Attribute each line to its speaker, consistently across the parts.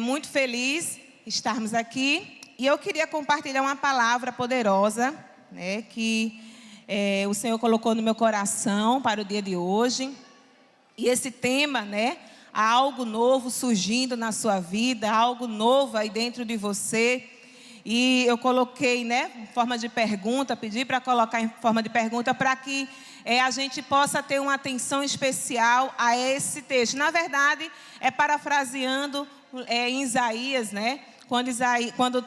Speaker 1: Muito feliz estarmos aqui. E eu queria compartilhar uma palavra poderosa, né, que o Senhor colocou no meu coração para o dia de hoje. E esse tema, né, há algo novo surgindo na sua vida, algo novo aí dentro de você. E eu coloquei, né, em forma de pergunta, pedi para colocar em forma de pergunta para que a gente possa ter uma atenção especial a esse texto. Na verdade, parafraseando em Isaías, né, quando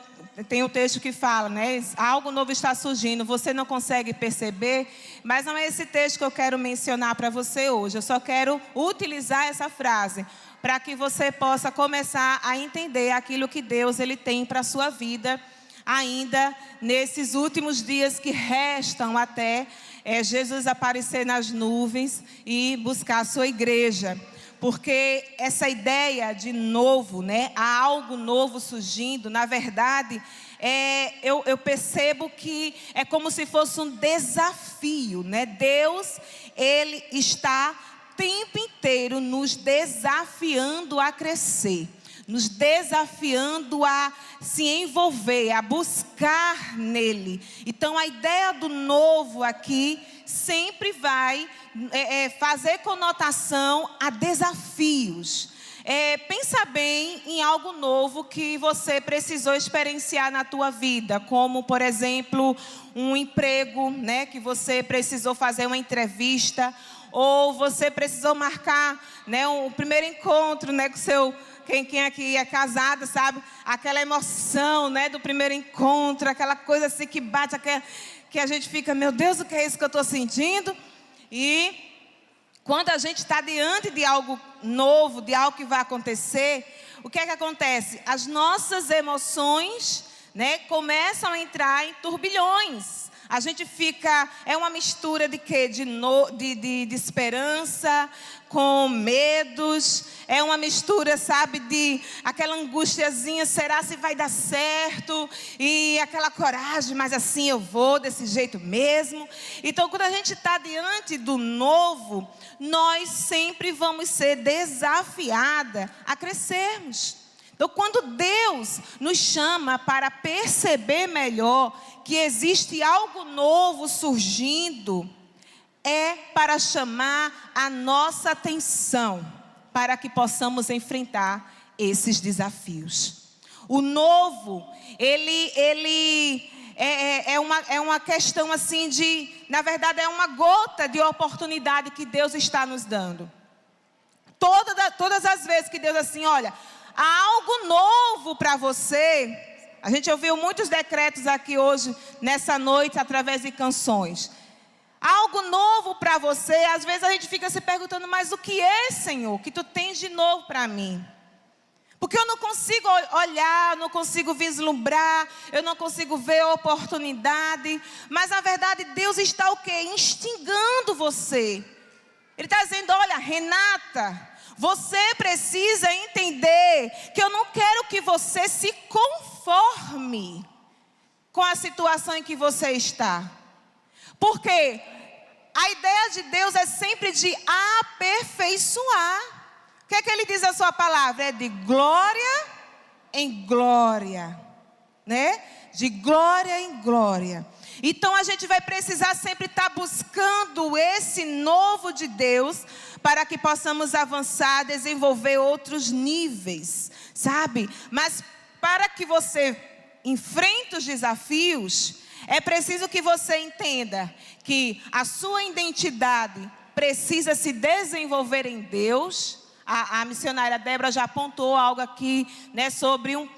Speaker 1: tem o texto que fala, né, algo novo está surgindo, você não consegue perceber, mas não é esse texto que eu quero mencionar para você hoje. Eu só quero utilizar essa frase para que você possa começar a entender aquilo que Deus ele tem para a sua vida, ainda nesses últimos dias que restam até Jesus aparecer nas nuvens e buscar a sua igreja. Porque essa ideia de novo, né, há algo novo surgindo, na verdade, eu percebo que é como se fosse um desafio, né? Deus, ele está o tempo inteiro nos desafiando a crescer, nos desafiando a se envolver, a buscar nele. Então a ideia do novo aqui sempre vai fazer conotação a desafios. Pensa bem em algo novo que você precisou experienciar na tua vida, como por exemplo um emprego, né, que você precisou fazer uma entrevista, ou você precisou marcar, né, um primeiro encontro, né, com seu... Quem aqui é casado, sabe? Aquela emoção, né, do primeiro encontro, aquela coisa assim que bate, que a gente fica, meu Deus, o que é isso que eu estou sentindo? E quando a gente está diante de algo novo, de algo que vai acontecer, o que é que acontece? As nossas emoções, né, começam a entrar em turbilhões. A gente fica, é uma mistura de quê? De esperança com medos, é uma mistura, sabe, de aquela angustiazinha, será se vai dar certo? E aquela coragem, mas assim eu vou, desse jeito mesmo. Então, quando a gente está diante do novo, nós sempre vamos ser desafiadas a crescermos. Então, quando Deus nos chama para perceber melhor que existe algo novo surgindo, é para chamar a nossa atenção, para que possamos enfrentar esses desafios. O novo, ele é uma questão assim de, na verdade, é uma gota de oportunidade que Deus está nos dando. Todas as vezes que Deus assim, olha, há algo novo para você. A gente ouviu muitos decretos aqui hoje, nessa noite, através de canções. Algo novo para você. Às vezes a gente fica se perguntando, mas o que é, Senhor, que tu tens de novo para mim? Porque eu não consigo olhar, não consigo vislumbrar, eu não consigo ver a oportunidade. Mas na verdade Deus está o quê? Instigando você. Ele está dizendo, olha, Renata, você precisa entender que eu não quero que você se conforme com a situação em que você está. Porque a ideia de Deus é sempre de aperfeiçoar. O que é que ele diz na sua palavra? É de glória em glória, né? De glória em glória. Então a gente vai precisar sempre estar buscando esse novo de Deus, para que possamos avançar, desenvolver outros níveis, sabe? Mas para que você enfrente os desafios, é preciso que você entenda que a sua identidade precisa se desenvolver em Deus. A missionária Débora já apontou algo aqui, né, sobre um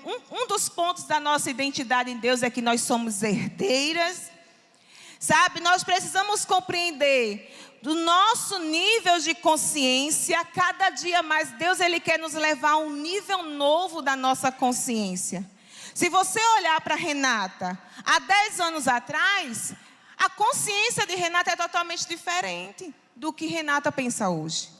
Speaker 1: dos pontos da nossa identidade em Deus é que nós somos herdeiras. Sabe, nós precisamos compreender do nosso nível de consciência. Cada dia mais Deus ele quer nos levar a um nível novo da nossa consciência. Se você olhar para Renata, há 10 anos atrás, a consciência de Renata é totalmente diferente do que Renata pensa hoje.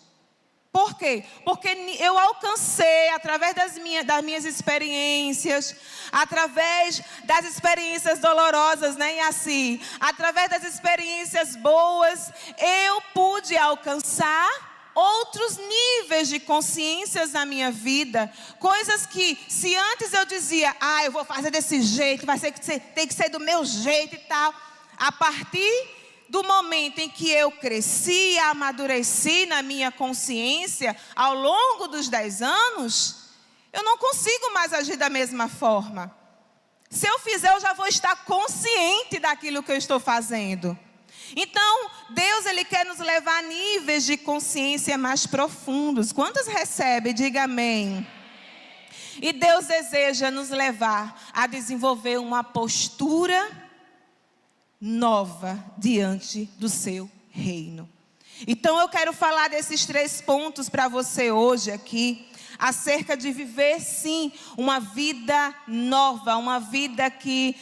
Speaker 1: Por quê? Porque eu alcancei, através das minhas experiências, através das experiências dolorosas, né, e assim, através das experiências boas, eu pude alcançar outros níveis de consciências na minha vida. Coisas que, se antes eu dizia, eu vou fazer desse jeito, tem que ser do meu jeito e tal. A partir do momento em que eu cresci, amadureci na minha consciência, ao longo dos 10 anos, eu não consigo mais agir da mesma forma. Se eu fizer, eu já vou estar consciente daquilo que eu estou fazendo. Então, Deus, Ele quer nos levar a níveis de consciência mais profundos. Quantos recebem? Diga amém. E Deus deseja nos levar a desenvolver uma postura nova diante do seu reino. Então, eu quero falar desses 3 pontos para você hoje aqui. Acerca de viver, sim, uma vida nova, uma vida que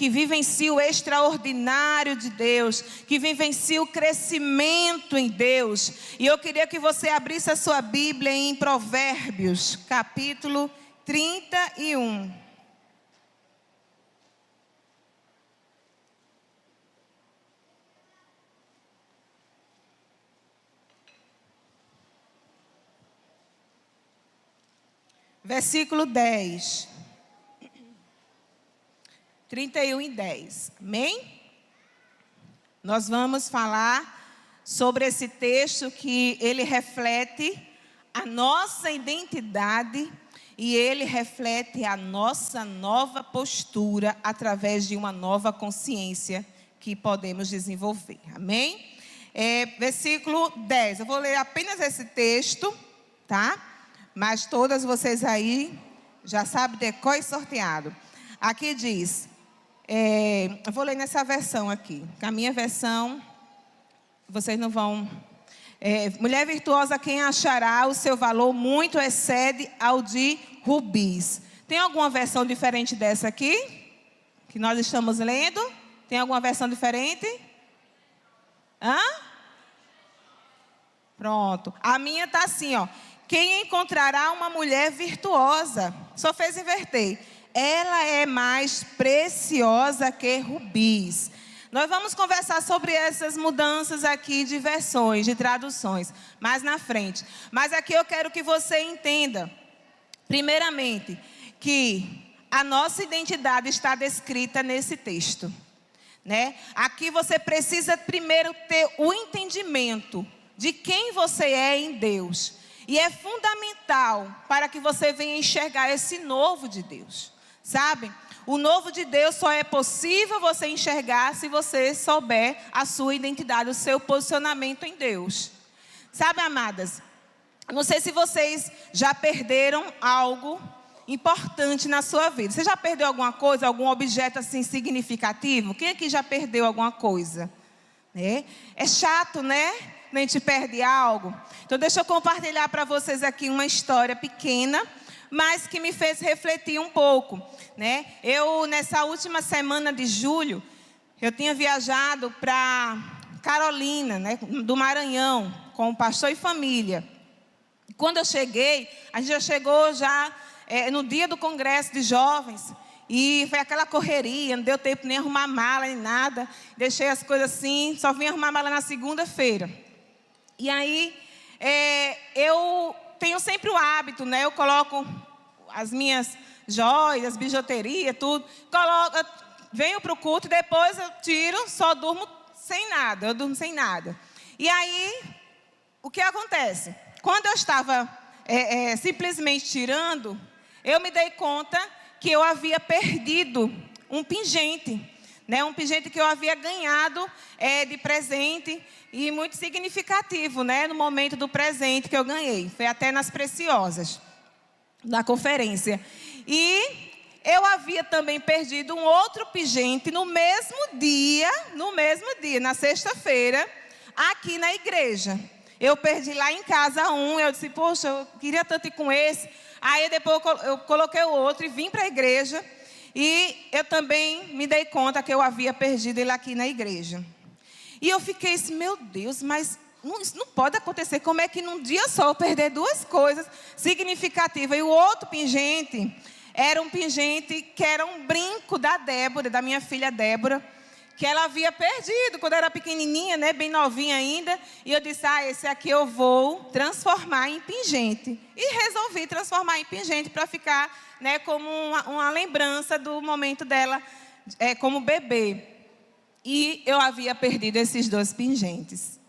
Speaker 1: vivencie o extraordinário de Deus, que vivencie o crescimento em Deus. E eu queria que você abrisse a sua Bíblia em Provérbios, capítulo 31. Versículo 10. 31 e 10. Amém? Nós vamos falar sobre esse texto que ele reflete a nossa identidade e ele reflete a nossa nova postura através de uma nova consciência que podemos desenvolver. Amém? Versículo 10. Eu vou ler apenas esse texto, tá? Mas todas vocês aí já sabem decor e sorteado. Aqui diz, eu vou ler nessa versão aqui, que a minha versão, vocês não vão... mulher virtuosa, quem achará, o seu valor muito excede ao de rubis. Tem alguma versão diferente dessa aqui? Que nós estamos lendo? Tem alguma versão diferente? Pronto. A minha está assim, ó. Quem encontrará uma mulher virtuosa? Só fez inverter. Ela é mais preciosa que rubis. Nós vamos conversar sobre essas mudanças aqui de versões, de traduções, mais na frente. Mas aqui eu quero que você entenda, primeiramente, que a nossa identidade está descrita nesse texto, né? Aqui você precisa primeiro ter o entendimento de quem você é em Deus. E é fundamental para que você venha enxergar esse novo de Deus, sabe? O novo de Deus só é possível você enxergar se você souber a sua identidade, o seu posicionamento em Deus. Sabe, amadas? Não sei se vocês já perderam algo importante na sua vida. Você já perdeu alguma coisa, algum objeto assim significativo? Quem aqui já perdeu alguma coisa? É chato, né? A gente perde algo. Então deixa eu compartilhar para vocês aqui uma história pequena, mas que me fez refletir um pouco, né? Eu, nessa última semana de julho, eu tinha viajado para Carolina, né, do Maranhão, com o pastor e família. Quando eu cheguei, a gente já chegou no dia do congresso de jovens, e foi aquela correria, não deu tempo nem arrumar mala, nem nada. Deixei as coisas assim, só vim arrumar mala na segunda-feira. E aí, eu tenho sempre o hábito, né? Eu coloco as minhas joias, bijuteria, tudo. Venho para o culto e depois eu tiro, só durmo sem nada. Eu durmo sem nada. E aí, o que acontece? Quando eu estava simplesmente tirando, eu me dei conta que eu havia perdido um pingente. Né, um pingente que eu havia ganhado de presente e muito significativo, né, no momento do presente que eu ganhei. Foi até nas Preciosas, na conferência. E eu havia também perdido um outro pingente no mesmo dia, na sexta-feira, aqui na igreja. Eu perdi lá em casa eu disse, poxa, eu queria tanto ir com esse. Aí depois eu coloquei o outro e vim para a igreja. E eu também me dei conta que eu havia perdido ele aqui na igreja. E eu fiquei assim, meu Deus, mas isso não pode acontecer. Como é que num dia só eu perder 2 coisas significativas? E o outro pingente era um pingente que era um brinco da Débora, da minha filha Débora, que ela havia perdido quando era pequenininha, né, bem novinha ainda. E eu disse, esse aqui eu vou transformar em pingente. E resolvi transformar em pingente para ficar, né, como uma lembrança do momento dela como bebê. E eu havia perdido esses 2 pingentes.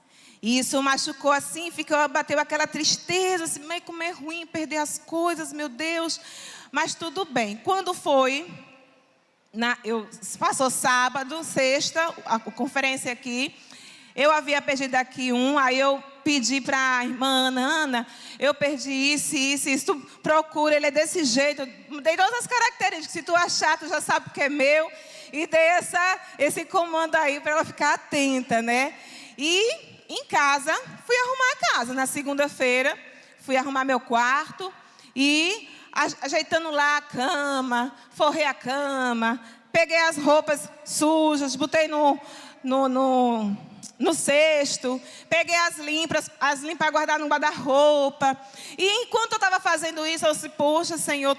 Speaker 1: E isso machucou assim, bateu aquela tristeza, assim, mas como é ruim perder as coisas, meu Deus. Mas tudo bem. Quando foi... passou sábado, sexta, a conferência aqui. Eu havia perdido aqui aí eu pedi para a irmã Ana, eu perdi isso, tu procura, ele é desse jeito. Dei todas as características, se tu achar, tu já sabe que é meu. E dei esse comando aí para ela ficar atenta, né? E em casa, fui arrumar a casa. Na segunda-feira, fui arrumar meu quarto e... ajeitando lá a cama, forrei a cama, peguei as roupas sujas, botei no cesto, peguei as limpas para guardar no guarda-roupa. E enquanto eu estava fazendo isso, eu disse, poxa, Senhor,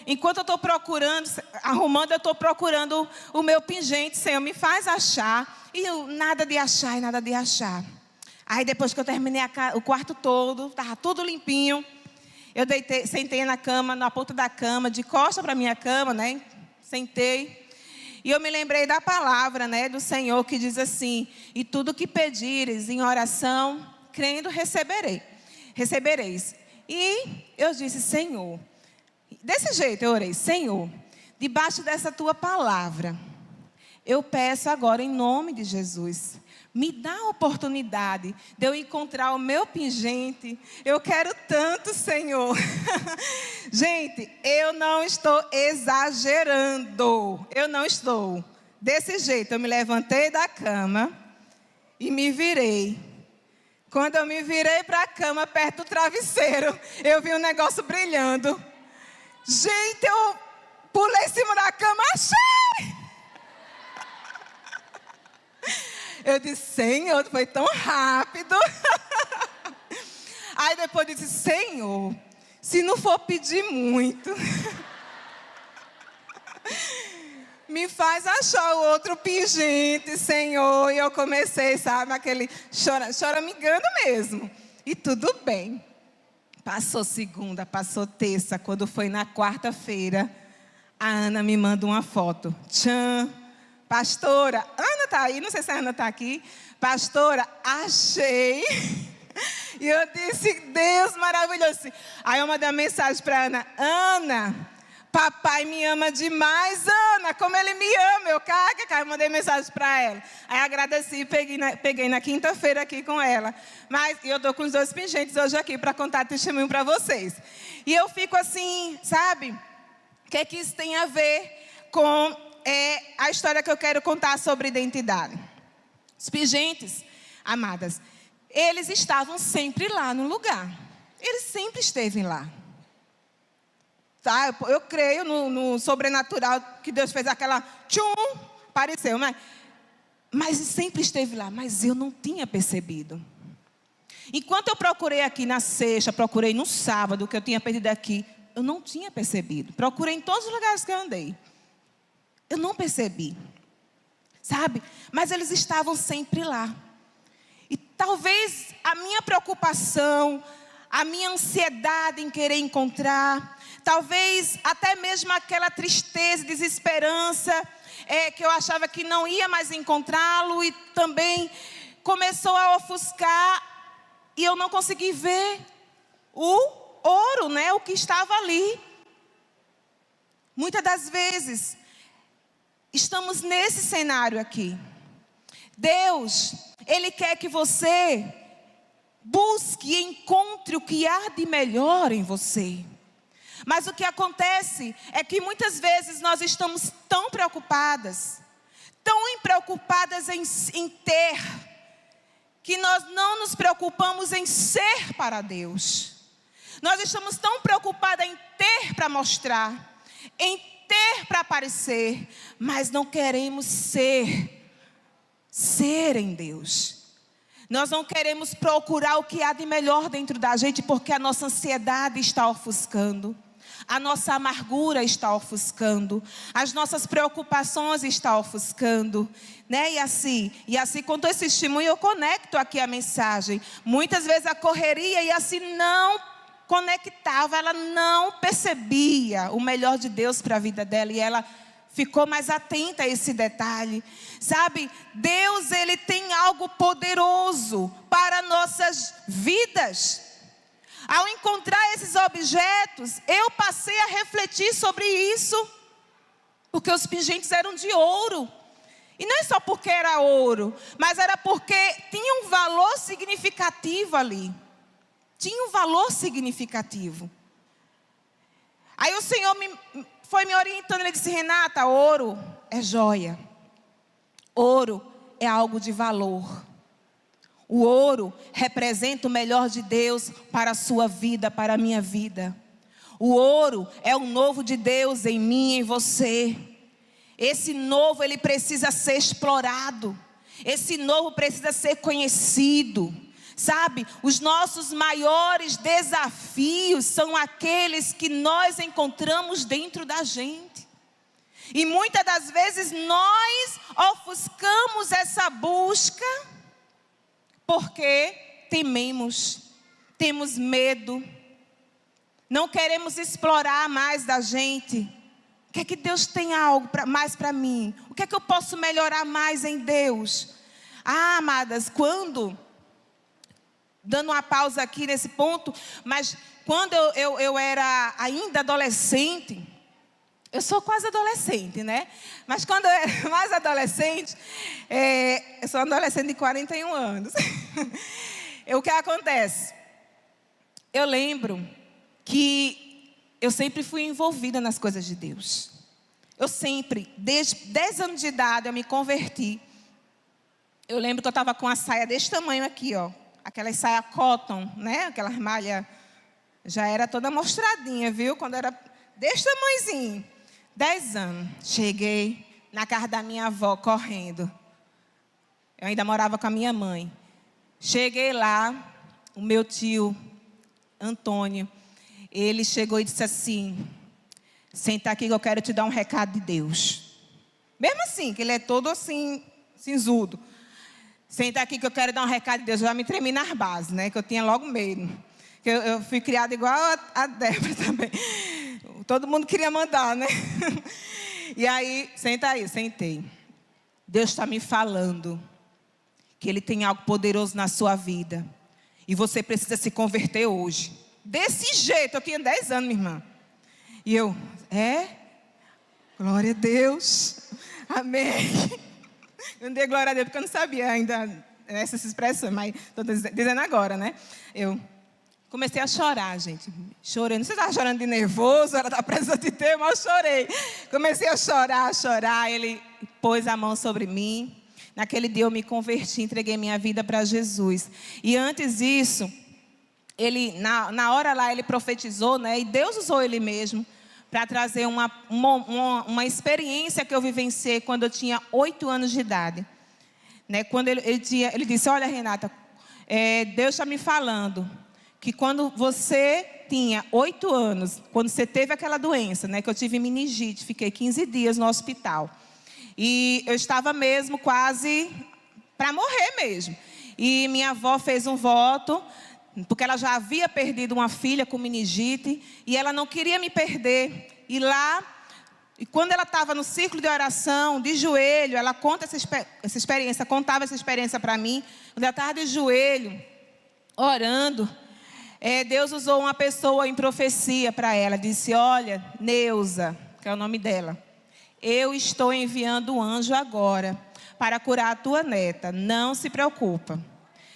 Speaker 1: enquanto eu estou procurando, arrumando, eu estou procurando o meu pingente, Senhor, me faz achar. E eu, nada de achar, e nada de achar. Aí depois que eu terminei o quarto todo, estava tudo limpinho, eu sentei na cama, na ponta da cama, de costa para a minha cama, né? Sentei. E eu me lembrei da palavra, né, do Senhor, que diz assim: e tudo que pedires em oração, crendo, recebereis. E eu disse, Senhor, desse jeito eu orei, Senhor, debaixo dessa tua palavra, eu peço agora em nome de Jesus, me dá a oportunidade de eu encontrar o meu pingente. Eu quero tanto, Senhor. Gente, eu não estou exagerando. Eu não estou. Desse jeito, eu me levantei da cama e me virei. Quando eu me virei para a cama, perto do travesseiro, eu vi um negócio brilhando. Gente, eu pulei em cima da cama, achei! Eu disse, Senhor, foi tão rápido. Aí depois eu disse, Senhor, se não for pedir muito, me faz achar o outro pingente, Senhor. E eu comecei, sabe, aquele choramingando mesmo. E tudo bem. Passou segunda, passou terça. Quando foi na quarta-feira, a Ana me manda uma foto. Tchan, pastora, Ana está aí, não sei se a Ana está aqui. Pastora, achei. E eu disse, Deus maravilhoso. Aí eu mandei uma mensagem para Ana. Ana, papai me ama demais, Ana, como ele me ama. Eu mandei mensagem para ela. Aí agradeci e peguei na quinta-feira aqui com ela. Mas eu estou com os 2 pingentes hoje aqui para contar testemunho para vocês. E eu fico assim, sabe? O que é que isso tem a ver com a história que eu quero contar sobre identidade? Os pingentes, amadas, eles estavam sempre lá no lugar. Eles sempre esteve lá. Tá? Eu creio no sobrenatural, que Deus fez aquela tchum, apareceu, mas sempre esteve lá, mas eu não tinha percebido. Enquanto eu procurei aqui na sexta, procurei no sábado, que eu tinha perdido aqui, eu não tinha percebido. Procurei em todos os lugares que eu andei. Eu não percebi, sabe? Mas eles estavam sempre lá. E talvez a minha preocupação, a minha ansiedade em querer encontrar, talvez até mesmo aquela tristeza, desesperança, que eu achava que não ia mais encontrá-lo, e também começou a ofuscar, e eu não consegui ver o ouro, né, o que estava ali. Muitas das vezes, estamos nesse cenário aqui. Deus, Ele quer que você busque e encontre o que há de melhor em você. Mas o que acontece é que muitas vezes nós estamos tão preocupadas em ter, que nós não nos preocupamos em ser para Deus. Nós estamos tão preocupadas em ter para mostrar, em ter para aparecer, mas não queremos ser em Deus. Nós não queremos procurar o que há de melhor dentro da gente, porque a nossa ansiedade está ofuscando. a nossa amargura está ofuscando, as nossas preocupações estão ofuscando, né? E assim com todo esse testemunho eu conecto aqui a mensagem. Muitas vezes a correria e assim não conectava, ela não percebia o melhor de Deus para a vida dela e ela ficou mais atenta a esse detalhe. Sabe, Deus, Ele tem algo poderoso para nossas vidas. Ao encontrar esses objetos, eu passei a refletir sobre isso. Porque os pingentes eram de ouro. E não é só porque era ouro, mas era porque tinha um valor significativo ali. Tinha um valor significativo. Aí o Senhor foi me orientando, Ele disse: Renata, ouro é joia. Ouro é algo de valor. O ouro representa o melhor de Deus para a sua vida, para a minha vida. O ouro é o novo de Deus em mim e em você. Esse novo, ele precisa ser explorado. Esse novo precisa ser conhecido. Sabe, os nossos maiores desafios são aqueles que nós encontramos dentro da gente. E muitas das vezes nós ofuscamos essa busca porque tememos, temos medo, não queremos explorar mais da gente. O que é que Deus tem algo mais para mim? O que é que eu posso melhorar mais em Deus? Ah, amadas, dando uma pausa aqui nesse ponto, mas quando eu era ainda adolescente, eu sou quase adolescente, né? Mas quando eu era mais adolescente, eu sou adolescente de 41 anos. O que acontece? Eu lembro que eu sempre fui envolvida nas coisas de Deus. Eu sempre, desde 10 anos de idade, eu me converti. Eu lembro que eu estava com uma saia desse tamanho aqui, ó. Aquela saia cotton, né? Aquela malha já era toda mostradinha, viu? Quando era desse tamanhozinho. 10 anos. Cheguei na casa da minha avó correndo. Eu ainda morava com a minha mãe. Cheguei lá, o meu tio, Antônio, ele chegou e disse assim: senta aqui que eu quero te dar um recado de Deus. Mesmo assim, que ele é todo assim, cinzudo. Senta aqui que eu quero dar um recado de Deus. Eu já me tremi nas bases, né? Que eu tinha logo medo. Que eu fui criada igual a Débora também. Todo mundo queria mandar, né? E aí, senta aí, sentei. Deus está me falando que Ele tem algo poderoso na sua vida. E você precisa se converter hoje. Desse jeito, eu tinha 10 anos, minha irmã. E eu, glória a Deus. Amém. Eu não dei glória a Deus porque eu não sabia ainda essas expressões, mas estou dizendo agora, né? Eu comecei a chorar, gente. Chorei. Não sei se estava chorando de nervoso, era da presença de Deus, mas eu chorei. Comecei a chorar. Ele pôs a mão sobre mim. Naquele dia eu me converti, entreguei minha vida para Jesus. E antes disso, ele, na hora lá, ele profetizou, né? E Deus usou ele mesmo para trazer uma experiência que eu vivenciei quando eu tinha 8 anos de idade. Né? Quando ele disse: olha, Renata, Deus está me falando que quando você tinha 8 anos, quando você teve aquela doença, né, que eu tive meningite, fiquei 15 dias no hospital. E eu estava mesmo quase para morrer mesmo. E minha avó fez um voto, porque ela já havia perdido uma filha com meningite, e ela não queria me perder. E lá, e quando ela estava no círculo de oração, de joelho, ela conta essa experiência, contava essa experiência para mim. Quando ela estava de joelho, orando, Deus usou uma pessoa em profecia para ela. Disse: olha, Neuza, que é o nome dela, eu estou enviando um anjo agora para curar a tua neta. Não se preocupa.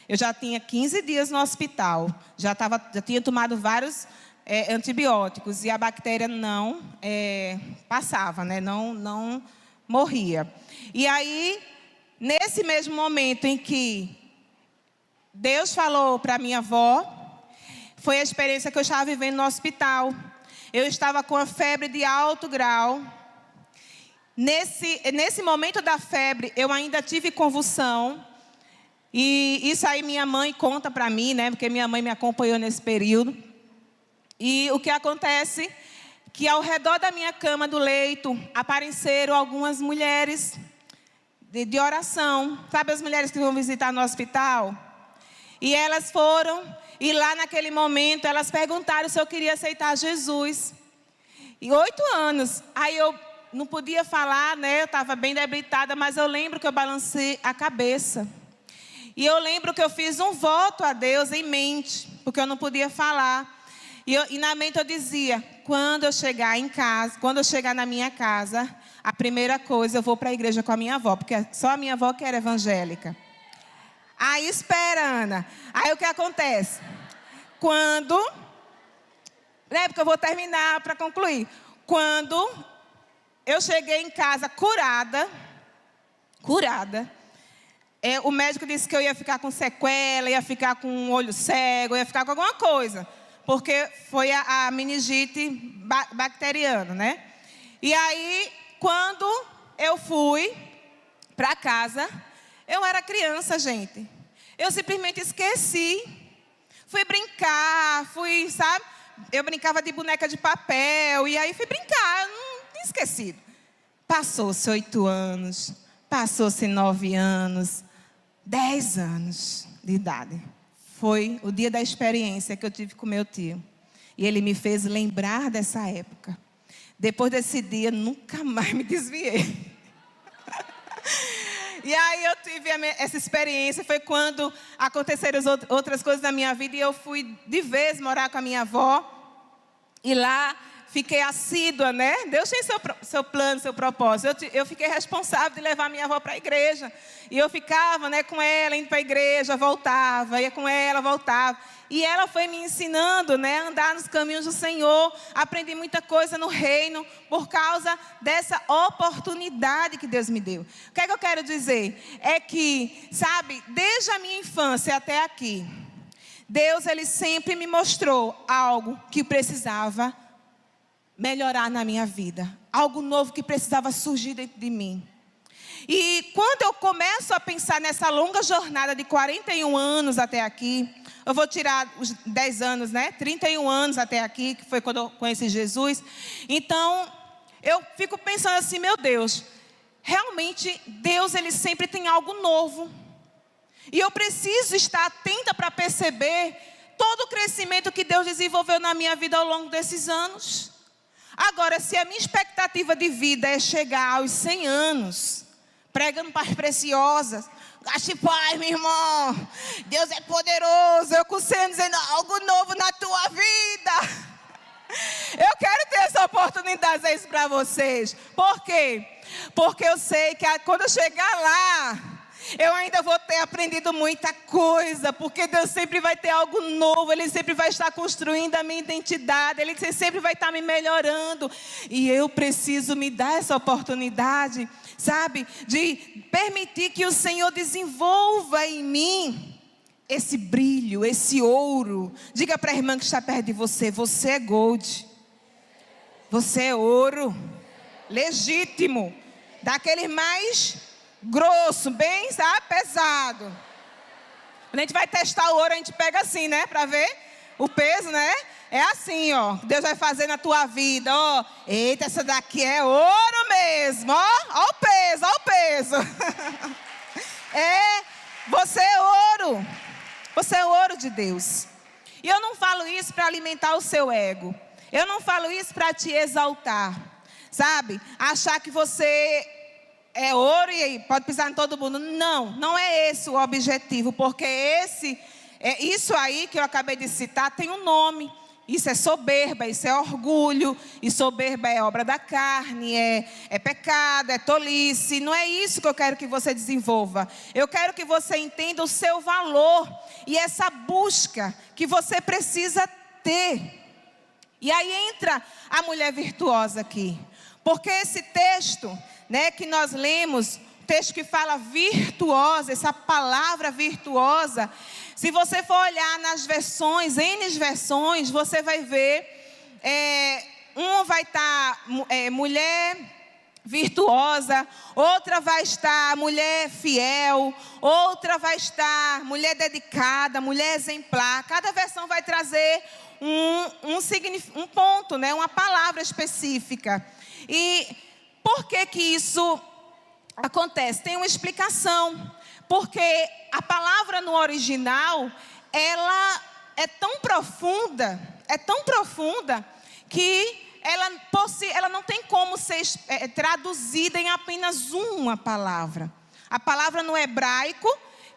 Speaker 1: Eu já tinha 15 dias no hospital. Já tinha tomado vários antibióticos. E a bactéria não passava, né? Não morria. E aí, nesse mesmo momento em que Deus falou para minha avó, foi a experiência que eu estava vivendo no hospital. Eu estava com a febre de alto grau. Nesse momento da febre, eu ainda tive convulsão. E isso aí minha mãe conta para mim, né? Porque minha mãe me acompanhou nesse período. E o que acontece que ao redor da minha cama do leito apareceram algumas mulheres de oração. Sabe as mulheres que vão visitar no hospital? E elas foram, e lá naquele momento elas perguntaram se eu queria aceitar Jesus. E 8 anos, aí eu não podia falar, né? Eu estava bem debilitada, mas eu lembro que eu balancei a cabeça. E eu lembro que eu fiz um voto a Deus em mente, porque eu não podia falar. E na mente eu dizia, quando eu chegar em casa, quando eu chegar na minha casa, a primeira coisa eu vou para a igreja com a minha avó, porque só a minha avó que era evangélica. Aí espera, Ana. Aí o que acontece? Quando, né, porque eu vou terminar para concluir. Quando eu cheguei em casa curada, o médico disse que eu ia ficar com sequela, ia ficar com um olho cego, ia ficar com alguma coisa. Porque foi a meningite bacteriana, né? E aí, quando eu fui para casa, eu era criança, gente. Eu simplesmente esqueci. Fui brincar, sabe? Eu brincava de boneca de papel, e aí fui brincar, eu não tinha esquecido. Passou-se 8 anos, passou-se 9 anos, 10 anos de idade. Foi o dia da experiência que eu tive com meu tio. E ele me fez lembrar dessa época. Depois desse dia, nunca mais me desviei. E aí eu tive essa experiência. Foi quando aconteceram outras coisas na minha vida. E eu fui de vez morar com a minha avó. E lá fiquei assídua, né? Deus tem seu plano, seu propósito. Eu fiquei responsável de levar minha avó para a igreja. E eu ficava, né, com ela, indo para a igreja, voltava, ia com ela, voltava. E ela foi me ensinando, né, a andar nos caminhos do Senhor. Aprendi muita coisa no reino por causa dessa oportunidade que Deus me deu. O que é que eu quero dizer? É que, sabe, desde a minha infância até aqui, Deus, Ele sempre me mostrou algo que precisava melhorar na minha vida. Algo novo que precisava surgir dentro de mim. E quando eu começo a pensar nessa longa jornada de 41 anos até aqui, eu vou tirar os 10 anos, né? 31 anos até aqui, que foi quando eu conheci Jesus. Então, eu fico pensando assim, meu Deus, realmente Deus, Ele sempre tem algo novo. E eu preciso estar atenta para perceber todo o crescimento que Deus desenvolveu na minha vida ao longo desses anos. Agora, se a minha expectativa de vida é chegar aos 100 anos, pregando paz preciosas, gaste paz, meu irmão, Deus é poderoso, eu com 100 anos dizendo algo novo na tua vida. Eu quero ter essa oportunidade de dizer isso para vocês. Por quê? Porque eu sei que quando eu chegar lá, eu ainda vou ter aprendido muita coisa, porque Deus sempre vai ter algo novo, Ele sempre vai estar construindo a minha identidade, Ele sempre vai estar me melhorando. E eu preciso me dar essa oportunidade, sabe, de permitir que o Senhor desenvolva em mim esse brilho, esse ouro. Diga para a irmã que está perto de você, você é gold, você é ouro, legítimo, daquele mais grosso, bem, sabe, pesado. Quando a gente vai testar o ouro, a gente pega assim, né, para ver o peso, né? É assim, ó, Deus vai fazer na tua vida, ó. Eita, essa daqui é ouro mesmo, ó o peso, ó o peso. Você é ouro. Você é ouro de Deus. E eu não falo isso para alimentar o seu ego. Eu não falo isso para te exaltar, sabe? Achar que você é ouro e aí pode pisar em todo mundo. Não, não é esse o objetivo, porque isso aí que eu acabei de citar tem um nome. Isso é soberba, isso é orgulho, e soberba é obra da carne, é pecado, é tolice. Não é isso que eu quero que você desenvolva. Eu quero que você entenda o seu valor e essa busca que você precisa ter. E aí entra a mulher virtuosa aqui, porque esse texto, né, que nós lemos, texto que fala virtuosa, essa palavra virtuosa, se você for olhar nas versões, N versões, você vai ver, vai estar mulher virtuosa, outra vai estar mulher fiel, outra vai estar mulher dedicada, mulher exemplar. Cada versão vai trazer um ponto, né? Uma palavra específica. E por que que isso acontece? Tem uma explicação. Porque a palavra no original, ela é tão profunda que ela não tem como ser traduzida em apenas uma palavra. A palavra no hebraico,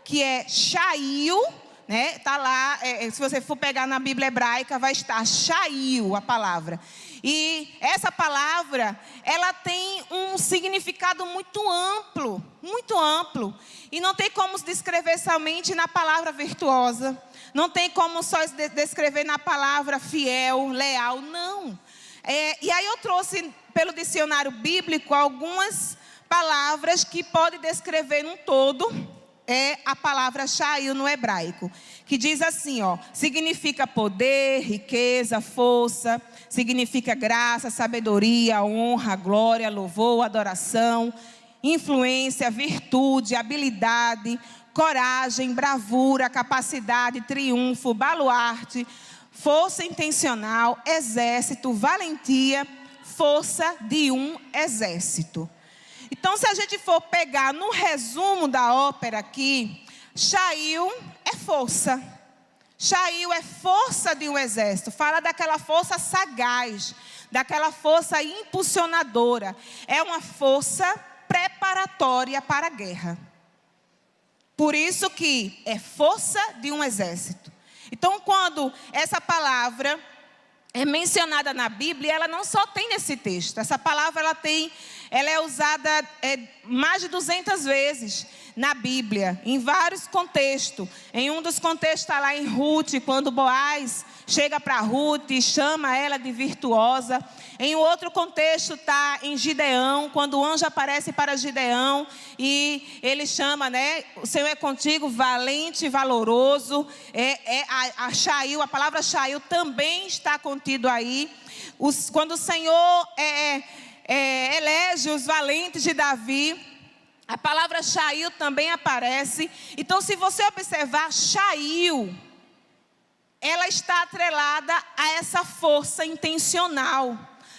Speaker 1: que é Shail, né? Tá lá, se você for pegar na Bíblia hebraica, vai estar Shail, a palavra. E essa palavra, ela tem um significado muito amplo. E não tem como se descrever somente na palavra virtuosa. Não tem como só descrever na palavra fiel, leal, não. E aí eu trouxe pelo dicionário bíblico algumas palavras que podem descrever num todo a palavra Shail no hebraico. Que diz assim, significa poder, riqueza, força, significa graça, sabedoria, honra, glória, louvor, adoração, influência, virtude, habilidade, coragem, bravura, capacidade, triunfo, baluarte, força intencional, exército, valentia, força de um exército. Então, se a gente for pegar no resumo da ópera aqui, Shail é força. Shail é força de um exército. Fala daquela força sagaz, daquela força impulsionadora. É uma força preparatória para a guerra. Por isso que é força de um exército. Então, quando essa palavra é mencionada na Bíblia, ela não só tem nesse texto. Essa palavra ela é usada mais de 200 vezes na Bíblia, em vários contextos. Em um dos contextos está lá em Ruth, quando Boaz chega para Ruth e chama ela de virtuosa. Em outro contexto está em Gideão, quando o anjo aparece para Gideão e ele chama, né? O Senhor é contigo, valente e valoroso. A palavra Shail também está contido aí. Quando o Senhor elege os valentes de Davi, a palavra Shail também aparece. Então, se você observar, Shail, ela está atrelada a essa força intencional,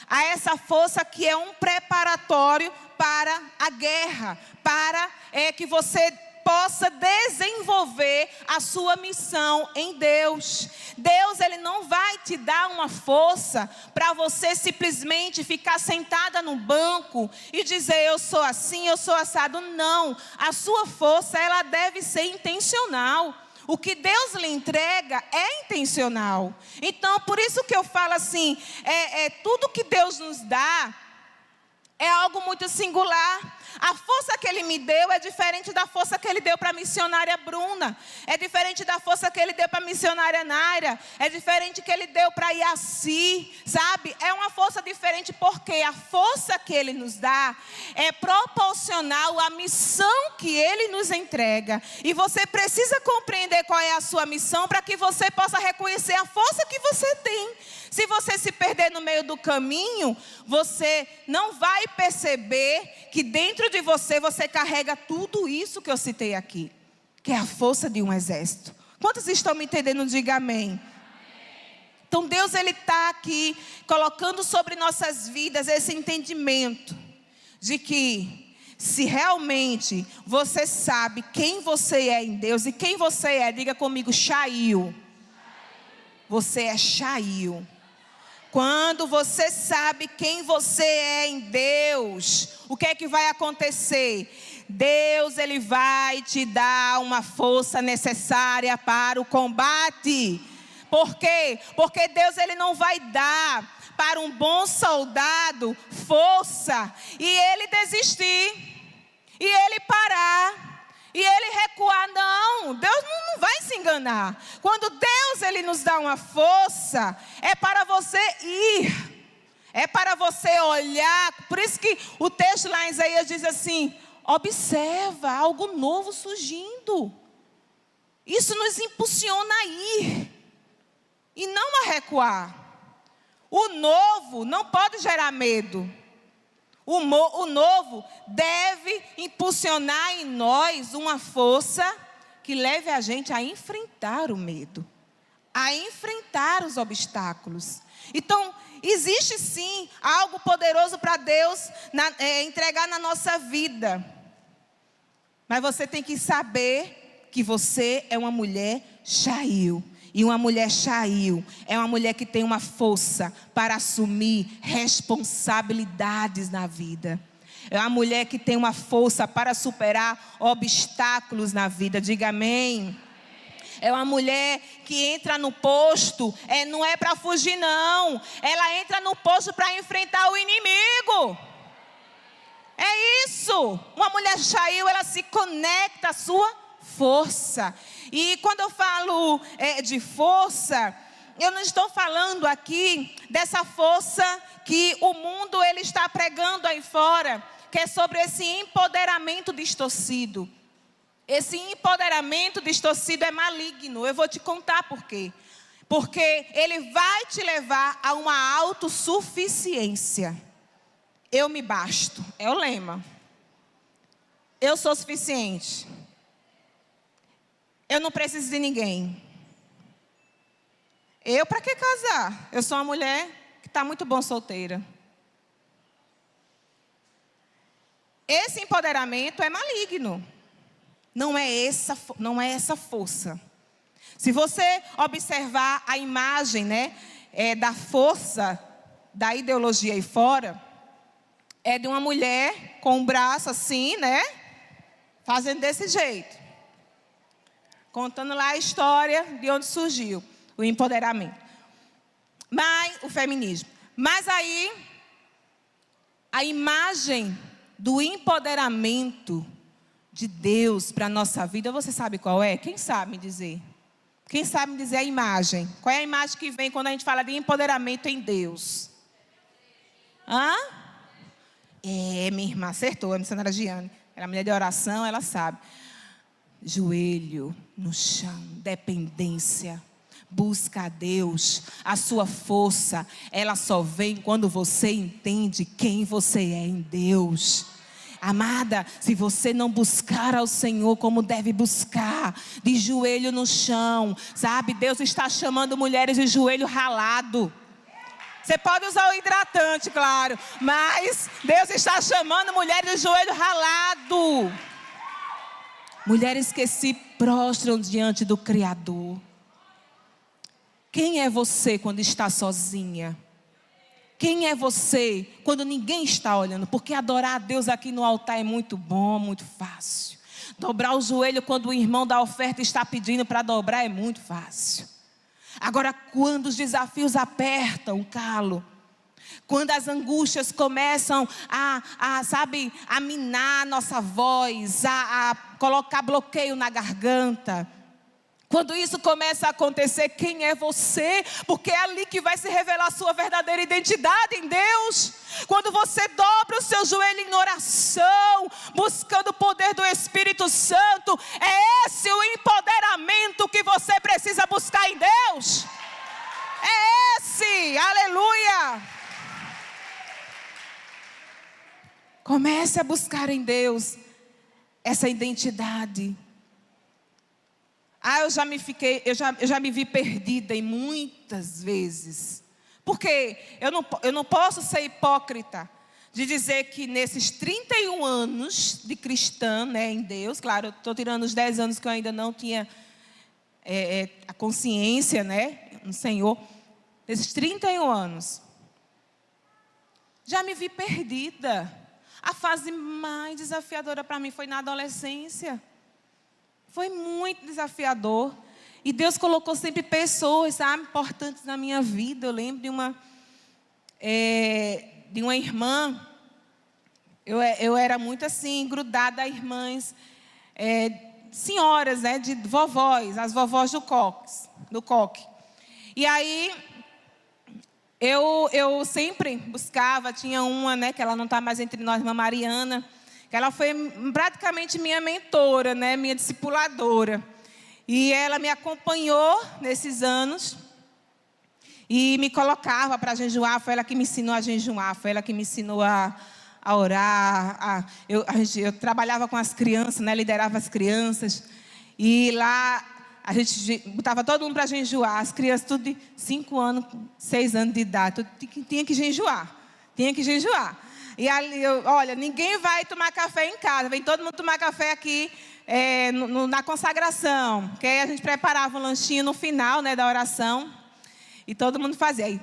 Speaker 1: a essa força que é um preparatório para a guerra, para que você possa desenvolver a sua missão em Deus. Deus, Ele não vai te dar uma força para você simplesmente ficar sentada no banco e dizer, eu sou assim, eu sou assado. Não, a sua força, ela deve ser intencional. O que Deus lhe entrega é intencional. Então, por isso que eu falo assim, tudo que Deus nos dá é algo muito singular. A força que Ele me deu é diferente da força que Ele deu para a missionária Bruna. É diferente da força que Ele deu para a missionária Naira. É diferente que Ele deu para Iaci, sabe? É uma força diferente porque a força que Ele nos dá é proporcional à missão que Ele nos entrega. E você precisa compreender qual é a sua missão para que você possa reconhecer a força que você tem. Se você se perder no meio do caminho, você não vai perceber que dentro de você, você carrega tudo isso que eu citei aqui, que é a força de um exército. Quantos estão me entendendo? Diga amém. Então Deus, Ele está aqui colocando sobre nossas vidas esse entendimento de que se realmente você sabe quem você é em Deus e quem você é, diga comigo, Shail. Você é Shail. Quando você sabe quem você é em Deus, o que é que vai acontecer? Deus, Ele vai te dar uma força necessária para o combate. Por quê? Porque Deus, Ele não vai dar para um bom soldado força e ele desistir, e ele parar, e ele recuar. Não, Deus não vai se enganar. Quando Deus, Ele nos dá uma força, é para você ir, é para você olhar. Por isso que o texto lá em Isaías diz assim, observa algo novo surgindo. Isso nos impulsiona a ir e não a recuar. O novo não pode gerar medo. O novo deve impulsionar em nós uma força que leve a gente a enfrentar o medo, a enfrentar os obstáculos. Então, existe sim algo poderoso para Deus entregar na nossa vida. Mas você tem que saber que você é uma mulher Shail. E uma mulher Shail é uma mulher que tem uma força para assumir responsabilidades na vida. É uma mulher que tem uma força para superar obstáculos na vida. Diga amém. É uma mulher que entra no posto, não é para fugir não. Ela entra no posto para enfrentar o inimigo. É isso. Uma mulher Shail, ela se conecta à sua força. E quando eu falo de força, eu não estou falando aqui dessa força que o mundo ele está pregando aí fora, que é sobre esse empoderamento distorcido. Esse empoderamento distorcido é maligno. Eu vou te contar por quê. Porque ele vai te levar a uma autossuficiência. Eu me basto, é o lema. Eu sou suficiente. Eu não preciso de ninguém. Eu, para que casar? Eu sou uma mulher que está muito bom solteira. Esse empoderamento é maligno. Não é essa força. Se você observar a imagem, da força da ideologia aí fora, é de uma mulher com o braço assim, fazendo desse jeito. Contando lá a história de onde surgiu o empoderamento. O feminismo. Mas aí, a imagem do empoderamento de Deus para a nossa vida, você sabe qual é? Quem sabe me dizer? Quem sabe me dizer a imagem? Qual é a imagem que vem quando a gente fala de empoderamento em Deus? Minha irmã acertou, a missionária Giane. Ela é mulher de oração, ela sabe. Joelho no chão, dependência. Busca a Deus. A sua força, ela só vem quando você entende quem você é em Deus. Amada, se você não buscar ao Senhor como deve buscar, de joelho no chão, sabe? Deus está chamando mulheres de joelho ralado. Você pode usar o hidratante, claro, mas Deus está chamando mulheres de joelho ralado. Mulheres que se prostram diante do Criador. Quem é você quando está sozinha? Quem é você quando ninguém está olhando? Porque adorar a Deus aqui no altar é muito bom, muito fácil. Dobrar o joelho quando o irmão da oferta está pedindo para dobrar é muito fácil. Agora, quando os desafios apertam o calo, quando as angústias começam a minar a nossa voz, a colocar bloqueio na garganta, quando isso começa a acontecer, quem é você? Porque é ali que vai se revelar a sua verdadeira identidade em Deus. Quando você dobra o seu joelho em oração, buscando o poder do Espírito Santo, é esse o empoderamento que você precisa buscar em Deus. É esse, aleluia. Comece a buscar em Deus essa identidade. Eu já me vi perdida em muitas vezes. Porque eu não posso ser hipócrita de dizer que nesses 31 anos de cristã, em Deus, claro, eu estou tirando os 10 anos que eu ainda não tinha a consciência, no Senhor. Nesses 31 anos, já me vi perdida. A fase mais desafiadora para mim foi na adolescência. Foi muito desafiador. E Deus colocou sempre pessoas, importantes na minha vida. Eu lembro de uma irmã. Eu era muito assim, grudada a irmãs, senhoras, de vovós, as vovós do coque. E aí, eu sempre buscava, tinha uma, que ela não está mais entre nós, irmã Mariana, que ela foi praticamente minha mentora, minha discipuladora. E ela me acompanhou nesses anos e me colocava para jejuar. Foi ela que me ensinou a jejuar, foi ela que me ensinou a a orar. Eu trabalhava com as crianças, né? Liderava as crianças. E lá a gente botava todo mundo para jejuar. As crianças tudo de 5 anos, 6 anos de idade. Tinha que jejuar. Tinha que jejuar. E ali, olha, ninguém vai tomar café em casa. Vem todo mundo tomar café aqui na consagração. Porque aí a gente preparava um lanchinho no final, né, da oração. E todo mundo fazia. Aí,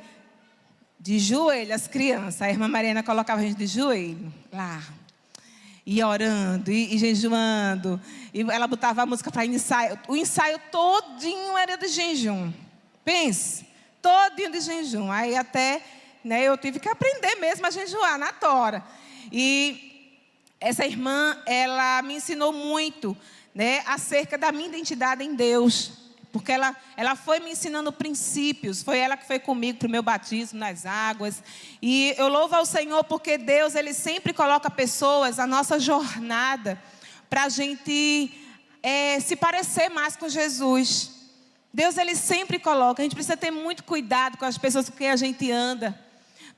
Speaker 1: de joelho, as crianças. A irmã Mariana colocava a gente de joelho lá. E orando, e jejuando. E ela botava a música para ensaio. O ensaio todinho era de jejum. Pense, todinho de jejum. Aí até, né, eu tive que aprender mesmo a jejuar na tora. E essa irmã, ela me ensinou muito, né, acerca da minha identidade em Deus. Porque ela foi me ensinando princípios. Foi ela que foi comigo para o meu batismo nas águas. E eu louvo ao Senhor porque Deus, Ele sempre coloca pessoas na nossa jornada para a gente se parecer mais com Jesus. Deus, Ele sempre coloca. A gente precisa ter muito cuidado com as pessoas com quem a gente anda.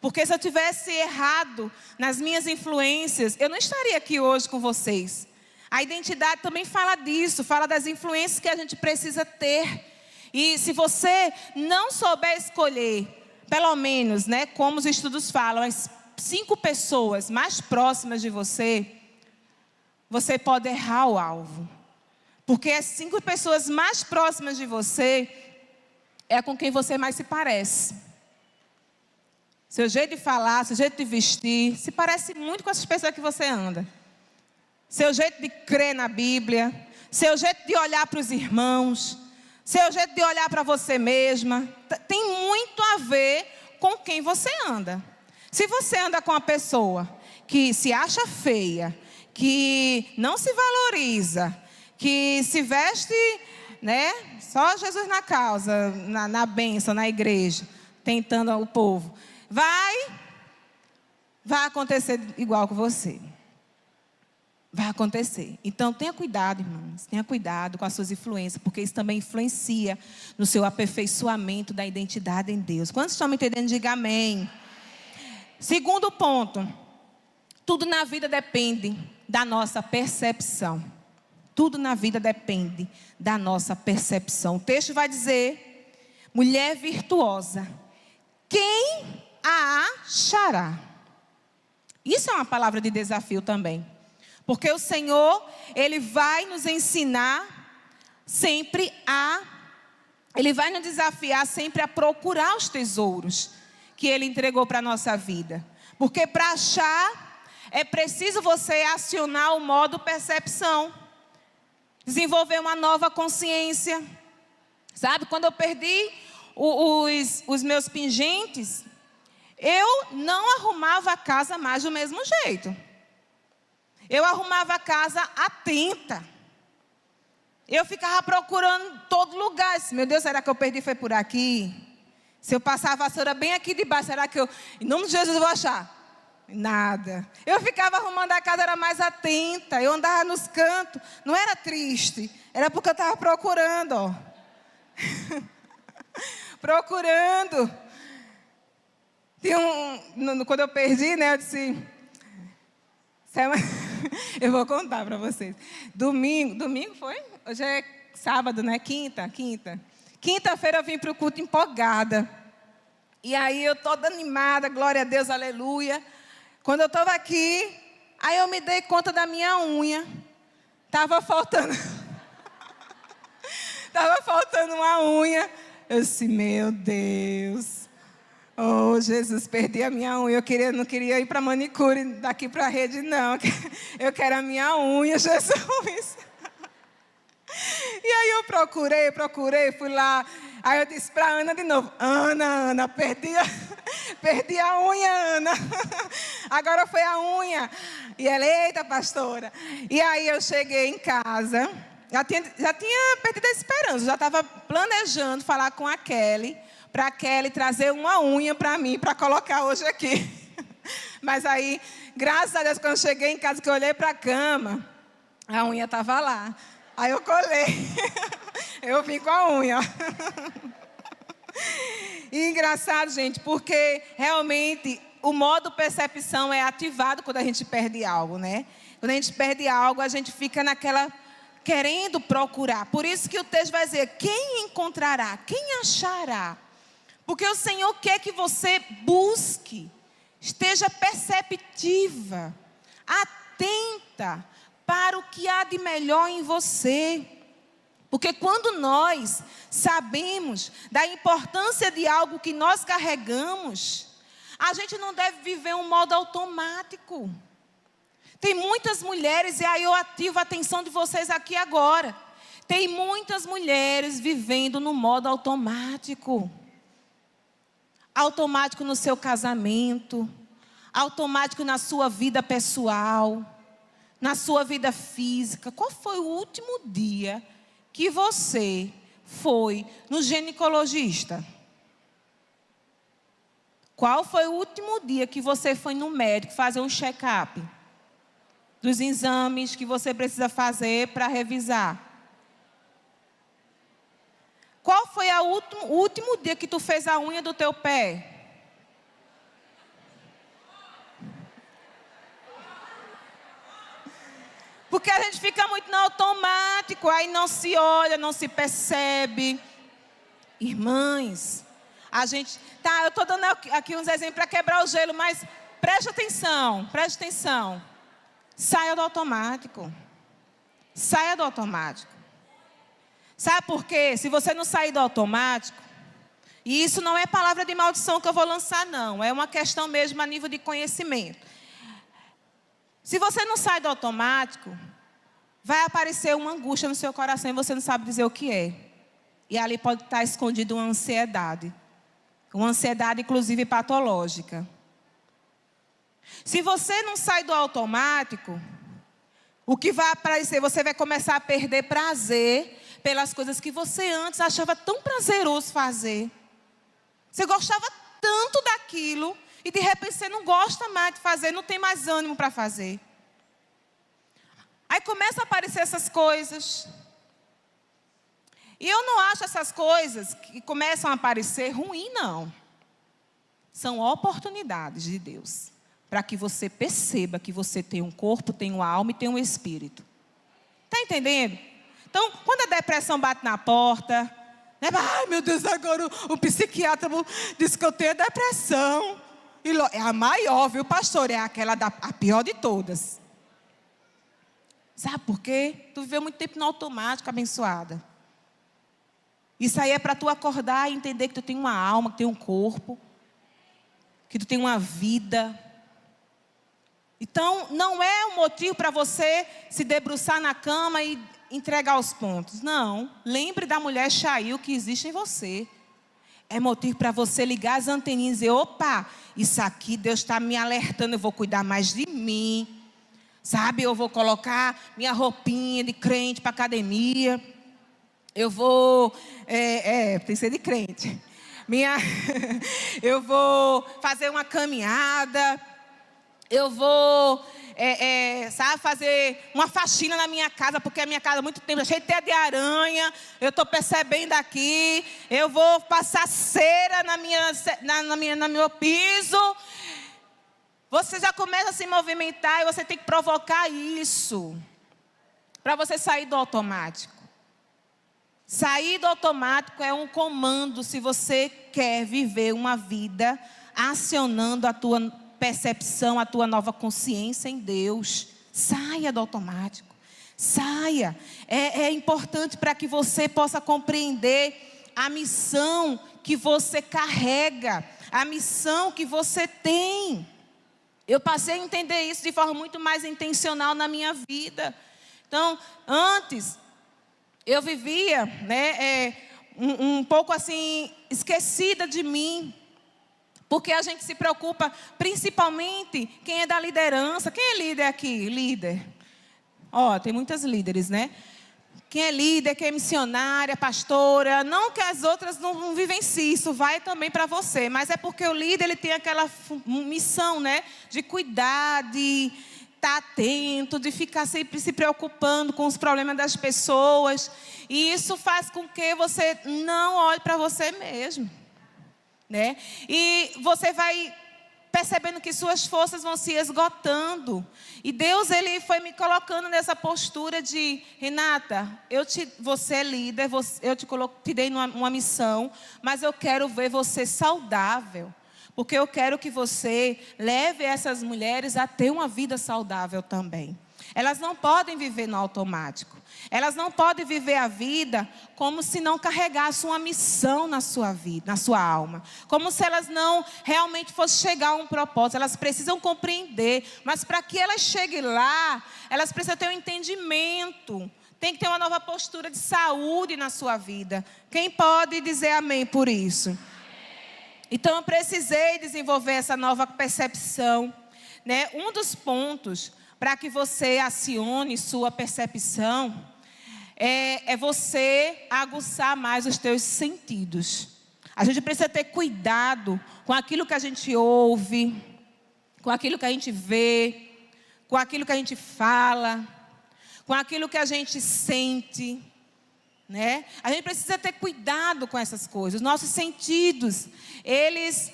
Speaker 1: Porque se eu tivesse errado nas minhas influências, eu não estaria aqui hoje com vocês. A identidade também fala disso, fala das influências que a gente precisa ter. E se você não souber escolher, pelo menos, né, como os estudos falam, as 5 pessoas mais próximas de você, você pode errar o alvo. Porque as 5 pessoas mais próximas de você é com quem você mais se parece. Seu jeito de falar, seu jeito de vestir, se parece muito com essas pessoas que você anda. Seu jeito de crer na Bíblia, seu jeito de olhar para os irmãos, seu jeito de olhar para você mesma, tem muito a ver com quem você anda. Se você anda com uma pessoa que se acha feia, que não se valoriza, que se veste, né, só Jesus na causa, na bênção, na igreja, tentando o povo, vai acontecer igual com você. Vai acontecer. Então, tenha cuidado, irmãos. Tenha cuidado com as suas influências, porque isso também influencia no seu aperfeiçoamento da identidade em Deus. Quantos estão me entendendo? Diga amém. Segundo ponto. Tudo na vida depende da nossa percepção. Tudo na vida depende da nossa percepção. O texto vai dizer: mulher virtuosa, quem a achará? Isso é uma palavra de desafio também. Porque o Senhor, Ele vai nos ensinar sempre Ele vai nos desafiar sempre a procurar os tesouros que Ele entregou para a nossa vida. Porque para achar, é preciso você acionar o modo percepção. Desenvolver uma nova consciência. Sabe, quando eu perdi os meus pingentes, eu não arrumava a casa mais do mesmo jeito. Eu arrumava a casa atenta. Eu ficava procurando todo lugar. Meu Deus, será que eu perdi? Foi por aqui? Se eu passar a vassoura bem aqui de baixo, será que em nome de Jesus, eu vou achar? Nada. Eu ficava arrumando a casa, era mais atenta. Eu andava nos cantos. Não era triste. Era porque eu estava procurando, ó. Procurando. Quando eu perdi, né, eu disse... Eu vou contar para vocês. Domingo foi? Hoje é sábado, né? Quinta-feira eu vim para o culto empolgada. E aí eu toda animada, glória a Deus, aleluia. Quando eu estava aqui, aí eu me dei conta da minha unha. Estava faltando uma unha. Eu disse, meu Deus. Oh, Jesus, perdi a minha unha. Eu não queria ir para manicure daqui para a rede, não. Eu quero a minha unha, Jesus. E aí eu procurei, fui lá. Aí eu disse para Ana de novo, Ana, perdi a unha, Ana. Agora foi a unha. E ela, eita, pastora. E aí eu cheguei em casa, já tinha perdido a esperança, já estava planejando falar com a Kelly, para a Kelly trazer uma unha para mim, para colocar hoje aqui. Mas aí, graças a Deus, quando eu cheguei em casa, que eu olhei para a cama, a unha estava lá. Aí eu colei. Eu vim com a unha. E engraçado, gente, porque realmente o modo percepção é ativado quando a gente perde algo, né? Quando a gente perde algo, a gente fica naquela querendo procurar. Por isso que o texto vai dizer: quem encontrará? Quem achará? Porque o Senhor quer que você busque, esteja perceptiva, atenta para o que há de melhor em você. Porque quando nós sabemos da importância de algo que nós carregamos, a gente não deve viver um modo automático. Tem muitas mulheres, e aí eu ativo a atenção de vocês aqui agora. Tem muitas mulheres vivendo no modo automático. Automático no seu casamento, automático na sua vida pessoal, na sua vida física. Qual foi o último dia que você foi no ginecologista? Qual foi o último dia que você foi no médico fazer um check-up dos exames que você precisa fazer para revisar? Qual foi o último dia que tu fez a unha do teu pé? Porque a gente fica muito no automático, aí não se olha, não se percebe. Irmãs, a gente... Tá, eu estou dando aqui uns exemplos para quebrar o gelo, mas preste atenção. Saia do automático. Saia do automático. Sabe por quê? Se você não sair do automático, e isso não é palavra de maldição que eu vou lançar, não. É uma questão mesmo a nível de conhecimento. Se você não sai do automático, vai aparecer uma angústia no seu coração e você não sabe dizer o que é. E ali pode estar escondida uma ansiedade. Uma ansiedade, inclusive, patológica. Se você não sai do automático, o que vai aparecer? Você vai começar a perder prazer pelas coisas que você antes achava tão prazeroso fazer. Você gostava tanto daquilo e de repente você não gosta mais de fazer, não tem mais ânimo para fazer. Aí começam a aparecer essas coisas. E eu não acho essas coisas que começam a aparecer ruim, não. São oportunidades de Deus para que você perceba que você tem um corpo, tem uma alma e tem um espírito. Está entendendo? Então, quando a depressão bate na porta, né? Ai, meu Deus, agora o psiquiatra disse que eu tenho depressão. E é a maior, viu, pastor? É a pior de todas. Sabe por quê? Tu viveu muito tempo no automático, abençoada. Isso aí é para tu acordar e entender que tu tem uma alma, que tu tem um corpo, que tu tem uma vida. Então, não é um motivo para você se debruçar na cama e entregar os pontos. Não. Lembre da mulher Shail que existe em você. É motivo para você ligar as anteninhas e dizer: opa, isso aqui Deus está me alertando, eu vou cuidar mais de mim. Sabe, eu vou colocar minha roupinha de crente para academia. Eu vou, tem que ser de crente. Eu vou fazer uma caminhada. Eu vou, sabe, fazer uma faxina na minha casa, porque a minha casa há muito tempo cheia de aranha. Eu estou percebendo aqui. Eu vou passar cera no meu piso. Você já começa a se movimentar e você tem que provocar isso para você sair do automático. Sair do automático é um comando se você quer viver uma vida acionando a tua percepção, a tua nova consciência em Deus. Saia do automático. Saia. É importante para que você possa compreender a missão que você carrega, a missão que você tem. Eu passei a entender isso de forma muito mais intencional na minha vida. Então, antes, eu vivia, né, um pouco assim, esquecida de mim. Porque a gente se preocupa, principalmente, quem é da liderança. Quem é líder aqui? Líder. Tem muitas líderes, né? Quem é líder, quem é missionária, pastora. Não que as outras não vivenciem, isso vai também para você. Mas é porque o líder, ele tem aquela missão, né? De cuidar, de estar atento, de ficar sempre se preocupando com os problemas das pessoas. E isso faz com que você não olhe para você mesmo. Né? E você vai percebendo que suas forças vão se esgotando. E Deus, Ele foi me colocando nessa postura de: Renata, você é líder, eu te dei uma missão, mas eu quero ver você saudável. Porque eu quero que você leve essas mulheres a ter uma vida saudável também. Elas não podem viver no automático. Elas não podem viver a vida como se não carregassem uma missão na sua vida, na sua alma. Como se elas não realmente fossem chegar a um propósito. Elas precisam compreender. Mas para que elas cheguem lá, elas precisam ter um entendimento. Tem que ter uma nova postura de saúde na sua vida. Quem pode dizer amém por isso? Então eu precisei desenvolver essa nova percepção, né? Um dos pontos para que você acione sua percepção é você aguçar mais os teus sentidos. A gente precisa ter cuidado com aquilo que a gente ouve, com aquilo que a gente vê, com aquilo que a gente fala, com aquilo que a gente sente, né? A gente precisa ter cuidado com essas coisas. Os nossos sentidos, eles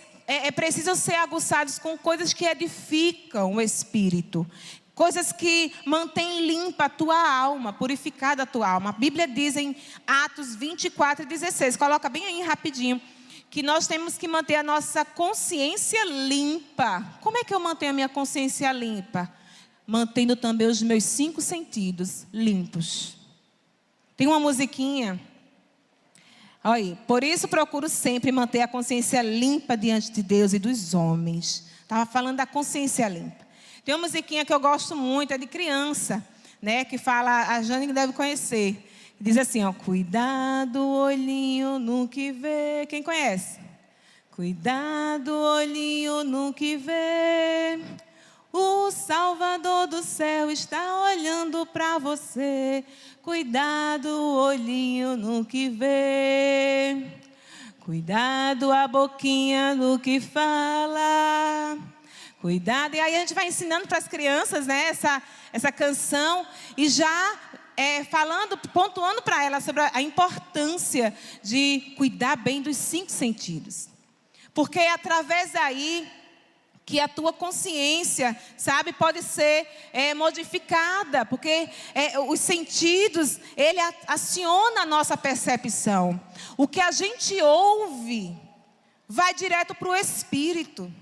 Speaker 1: precisam ser aguçados com coisas que edificam o espírito. Coisas que mantêm limpa a tua alma, purificada a tua alma. A Bíblia diz em Atos 24:16, coloca bem aí rapidinho, que nós temos que manter a nossa consciência limpa. Como é que eu mantenho a minha consciência limpa? Mantendo também os meus 5 sentidos limpos. Tem uma musiquinha, olha aí: por isso procuro sempre manter a consciência limpa diante de Deus e dos homens. Estava falando da consciência limpa. Tem uma musiquinha que eu gosto muito, é de criança, né? Que fala, a Jane deve conhecer. Diz assim, ó: cuidado, olhinho no que vê. Quem conhece? Cuidado, olhinho no que vê. O Salvador do céu está olhando para você. Cuidado, olhinho no que vê. Cuidado, a boquinha no que fala. Cuidado. E aí a gente vai ensinando para as crianças, né, essa canção. E já pontuando para elas sobre a importância de cuidar bem dos 5 sentidos. Porque é através daí que a tua consciência, sabe, pode ser modificada. Porque os sentidos, ele aciona a nossa percepção. O que a gente ouve vai direto para o espírito.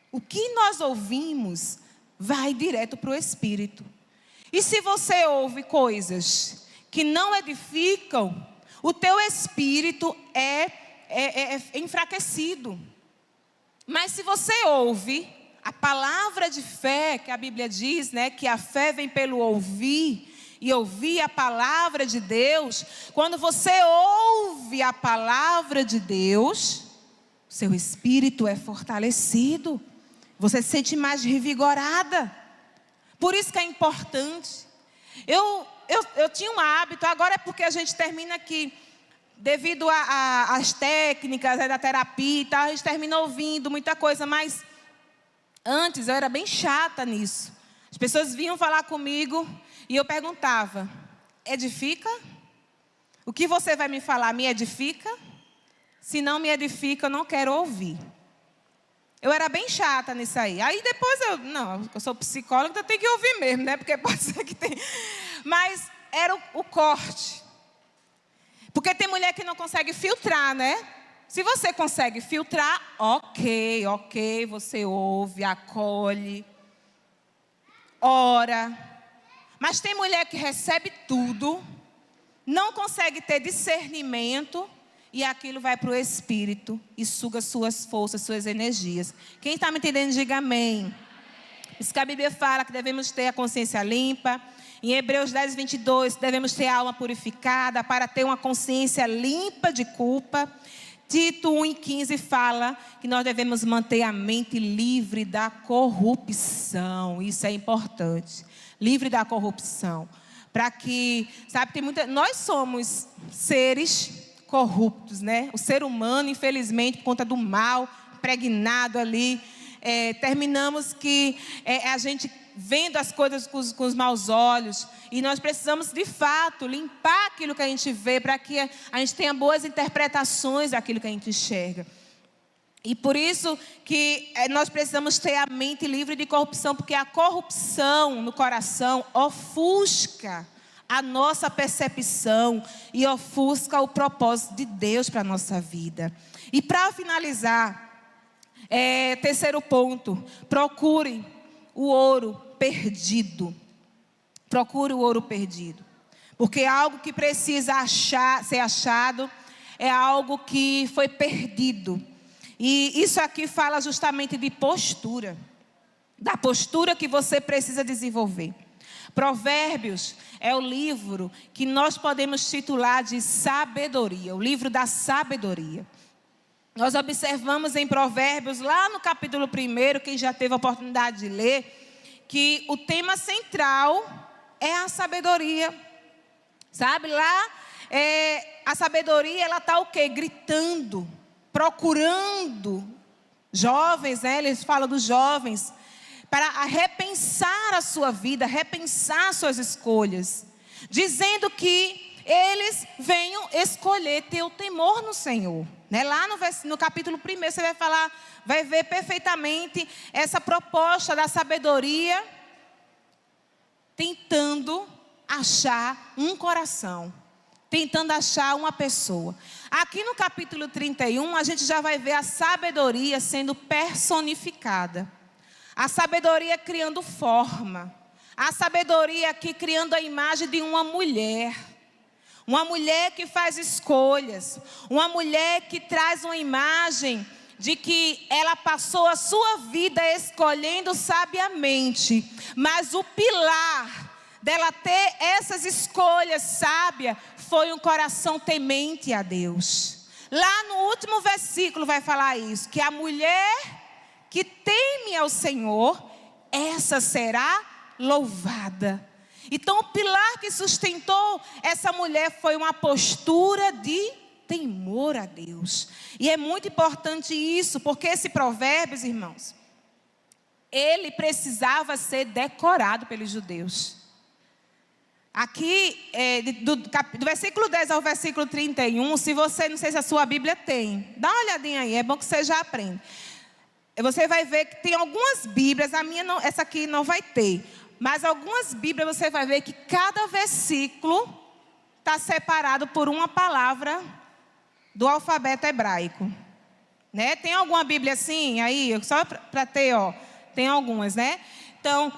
Speaker 1: O que nós ouvimos vai direto para o espírito. E se você ouve coisas que não edificam, o teu espírito é enfraquecido. Mas se você ouve a palavra de fé, que a Bíblia diz, né, que a fé vem pelo ouvir, e ouvir a palavra de Deus. Quando você ouve a palavra de Deus, seu espírito é fortalecido. Você se sente mais revigorada. Por isso que é importante. Eu tinha um hábito, agora é porque a gente termina aqui, devido às técnicas da terapia e tal, a gente termina ouvindo muita coisa, mas antes eu era bem chata nisso. As pessoas vinham falar comigo e eu perguntava: edifica? O que você vai me falar me edifica? Se não me edifica, eu não quero ouvir. Eu era bem chata nisso aí. Aí depois eu sou psicóloga, então eu tenho que ouvir mesmo, né? Porque pode ser que tenha. Mas era o corte. Porque tem mulher que não consegue filtrar, né? Se você consegue filtrar, ok, você ouve, acolhe, ora. Mas tem mulher que recebe tudo, não consegue ter discernimento, e aquilo vai para o espírito e suga suas forças, suas energias. Quem está me entendendo, diga amém. Isso que a Bíblia fala, que devemos ter a consciência limpa. Em Hebreus 10:22, devemos ter a alma purificada para ter uma consciência limpa de culpa. Tito 1:15 fala que nós devemos manter a mente livre da corrupção. Isso é importante. Livre da corrupção. Para que, sabe, nós somos seres corruptos, né? O ser humano, infelizmente, por conta do mal, impregnado ali, terminamos que a gente vendo as coisas com os maus olhos, e nós precisamos de fato limpar aquilo que a gente vê, para que a gente tenha boas interpretações daquilo que a gente enxerga. E por isso que nós precisamos ter a mente livre de corrupção, porque a corrupção no coração ofusca a nossa percepção e ofusca o propósito de Deus para a nossa vida. E para finalizar, terceiro ponto, procure o ouro perdido. Procure o ouro perdido. Porque algo que precisa ser achado é algo que foi perdido. E isso aqui fala justamente de postura. Da postura que você precisa desenvolver. Provérbios é o livro que nós podemos titular de sabedoria. O livro da sabedoria. Nós observamos em Provérbios, lá no capítulo 1, quem já teve a oportunidade de ler, que o tema central é a sabedoria. Sabe, lá a sabedoria, ela está o quê? Gritando, procurando jovens, eles falam dos jovens, para repensar a sua vida, repensar suas escolhas, dizendo que eles venham escolher ter o temor no Senhor. Lá no capítulo 1 você vai ver perfeitamente essa proposta da sabedoria, tentando achar um coração, tentando achar uma pessoa. Aqui no capítulo 31, a gente já vai ver a sabedoria sendo personificada. A sabedoria criando forma. A sabedoria aqui criando a imagem de uma mulher. Uma mulher que faz escolhas. Uma mulher que traz uma imagem de que ela passou a sua vida escolhendo sabiamente. Mas o pilar dela ter essas escolhas sábias foi um coração temente a Deus. Lá no último versículo vai falar isso, que a mulher que teme ao Senhor, essa será louvada. Então o pilar que sustentou essa mulher foi uma postura de temor a Deus. E é muito importante isso, porque esse Provérbios, irmãos, ele precisava ser decorado pelos judeus. Aqui, do versículo 10 ao versículo 31, se você, não sei se a sua Bíblia tem, dá uma olhadinha aí, é bom que você já aprenda. Você vai ver que tem algumas Bíblias, a minha não, essa aqui não vai ter, mas algumas Bíblias você vai ver que cada versículo está separado por uma palavra do alfabeto hebraico. Tem alguma Bíblia assim aí? Só para ter, tem algumas, né? Então,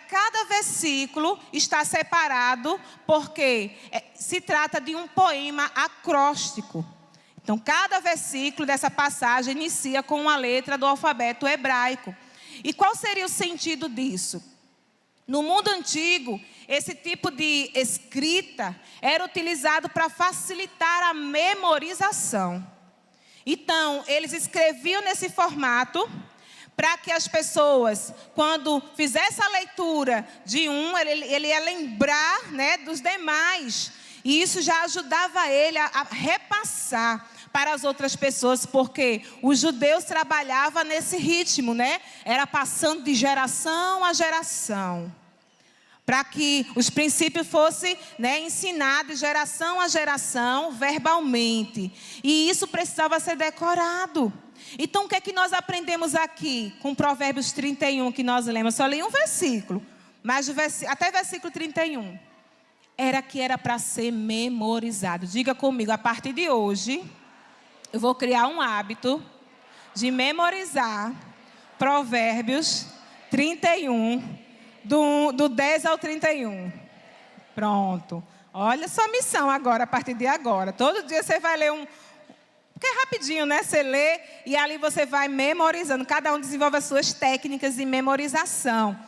Speaker 1: cada versículo está separado porque se trata de um poema acróstico. Então, cada versículo dessa passagem inicia com uma letra do alfabeto hebraico. E qual seria o sentido disso? No mundo antigo, esse tipo de escrita era utilizado para facilitar a memorização. Então, eles escreviam nesse formato para que as pessoas, quando fizesse a leitura de um, ele ia lembrar, dos demais. E isso já ajudava ele a repassar para as outras pessoas, porque os judeus trabalhavam nesse ritmo, Era passando de geração a geração, para que os princípios fossem ensinados de geração a geração, verbalmente. E isso precisava ser decorado. Então, o que é que nós aprendemos aqui com Provérbios 31, que nós lemos? Só li um versículo, mas até versículo 31. Era para ser memorizado. Diga comigo, a partir de hoje, eu vou criar um hábito de memorizar Provérbios 31, do 10 ao 31. Pronto. Olha sua missão agora, a partir de agora. Todo dia você vai ler porque é rapidinho, Você lê e ali você vai memorizando. Cada um desenvolve as suas técnicas de memorização.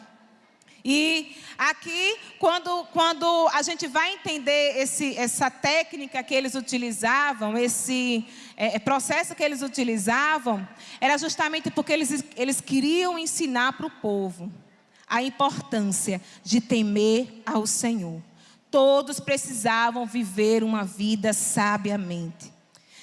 Speaker 1: E aqui, quando a gente vai entender essa técnica que eles utilizavam, esse processo que eles utilizavam, era justamente porque eles queriam ensinar para o povo a importância de temer ao Senhor. Todos precisavam viver uma vida sabiamente.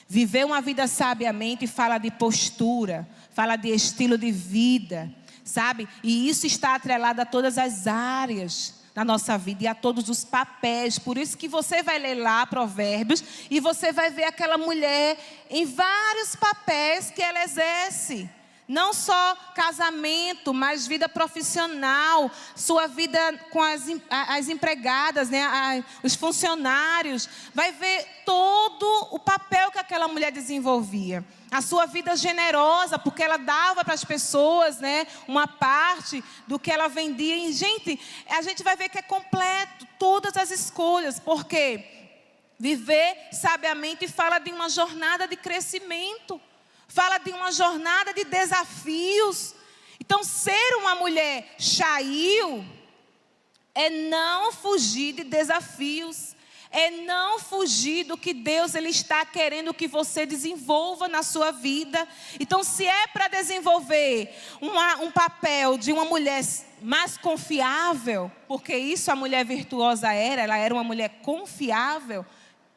Speaker 1: Viver uma vida sabiamente fala de postura, fala de estilo de vida, sabe? E isso está atrelado a todas as áreas da nossa vida e a todos os papéis. Por isso que você vai ler lá Provérbios e você vai ver aquela mulher em vários papéis que ela exerce. Não só casamento, mas vida profissional, sua vida com as empregadas, né, os funcionários. Vai ver todo o papel que aquela mulher desenvolvia. A sua vida generosa, porque ela dava para as pessoas, né, uma parte do que ela vendia. E, gente, a gente vai ver que é completo, todas as escolhas. Por quê? Viver sabiamente fala de uma jornada de crescimento. Fala de uma jornada de desafios. Então, ser uma mulher Shail é não fugir de desafios. É não fugir do que Deus ele está querendo que você desenvolva na sua vida. Então, se é para desenvolver um papel de uma mulher mais confiável, porque isso a mulher virtuosa ela era uma mulher confiável.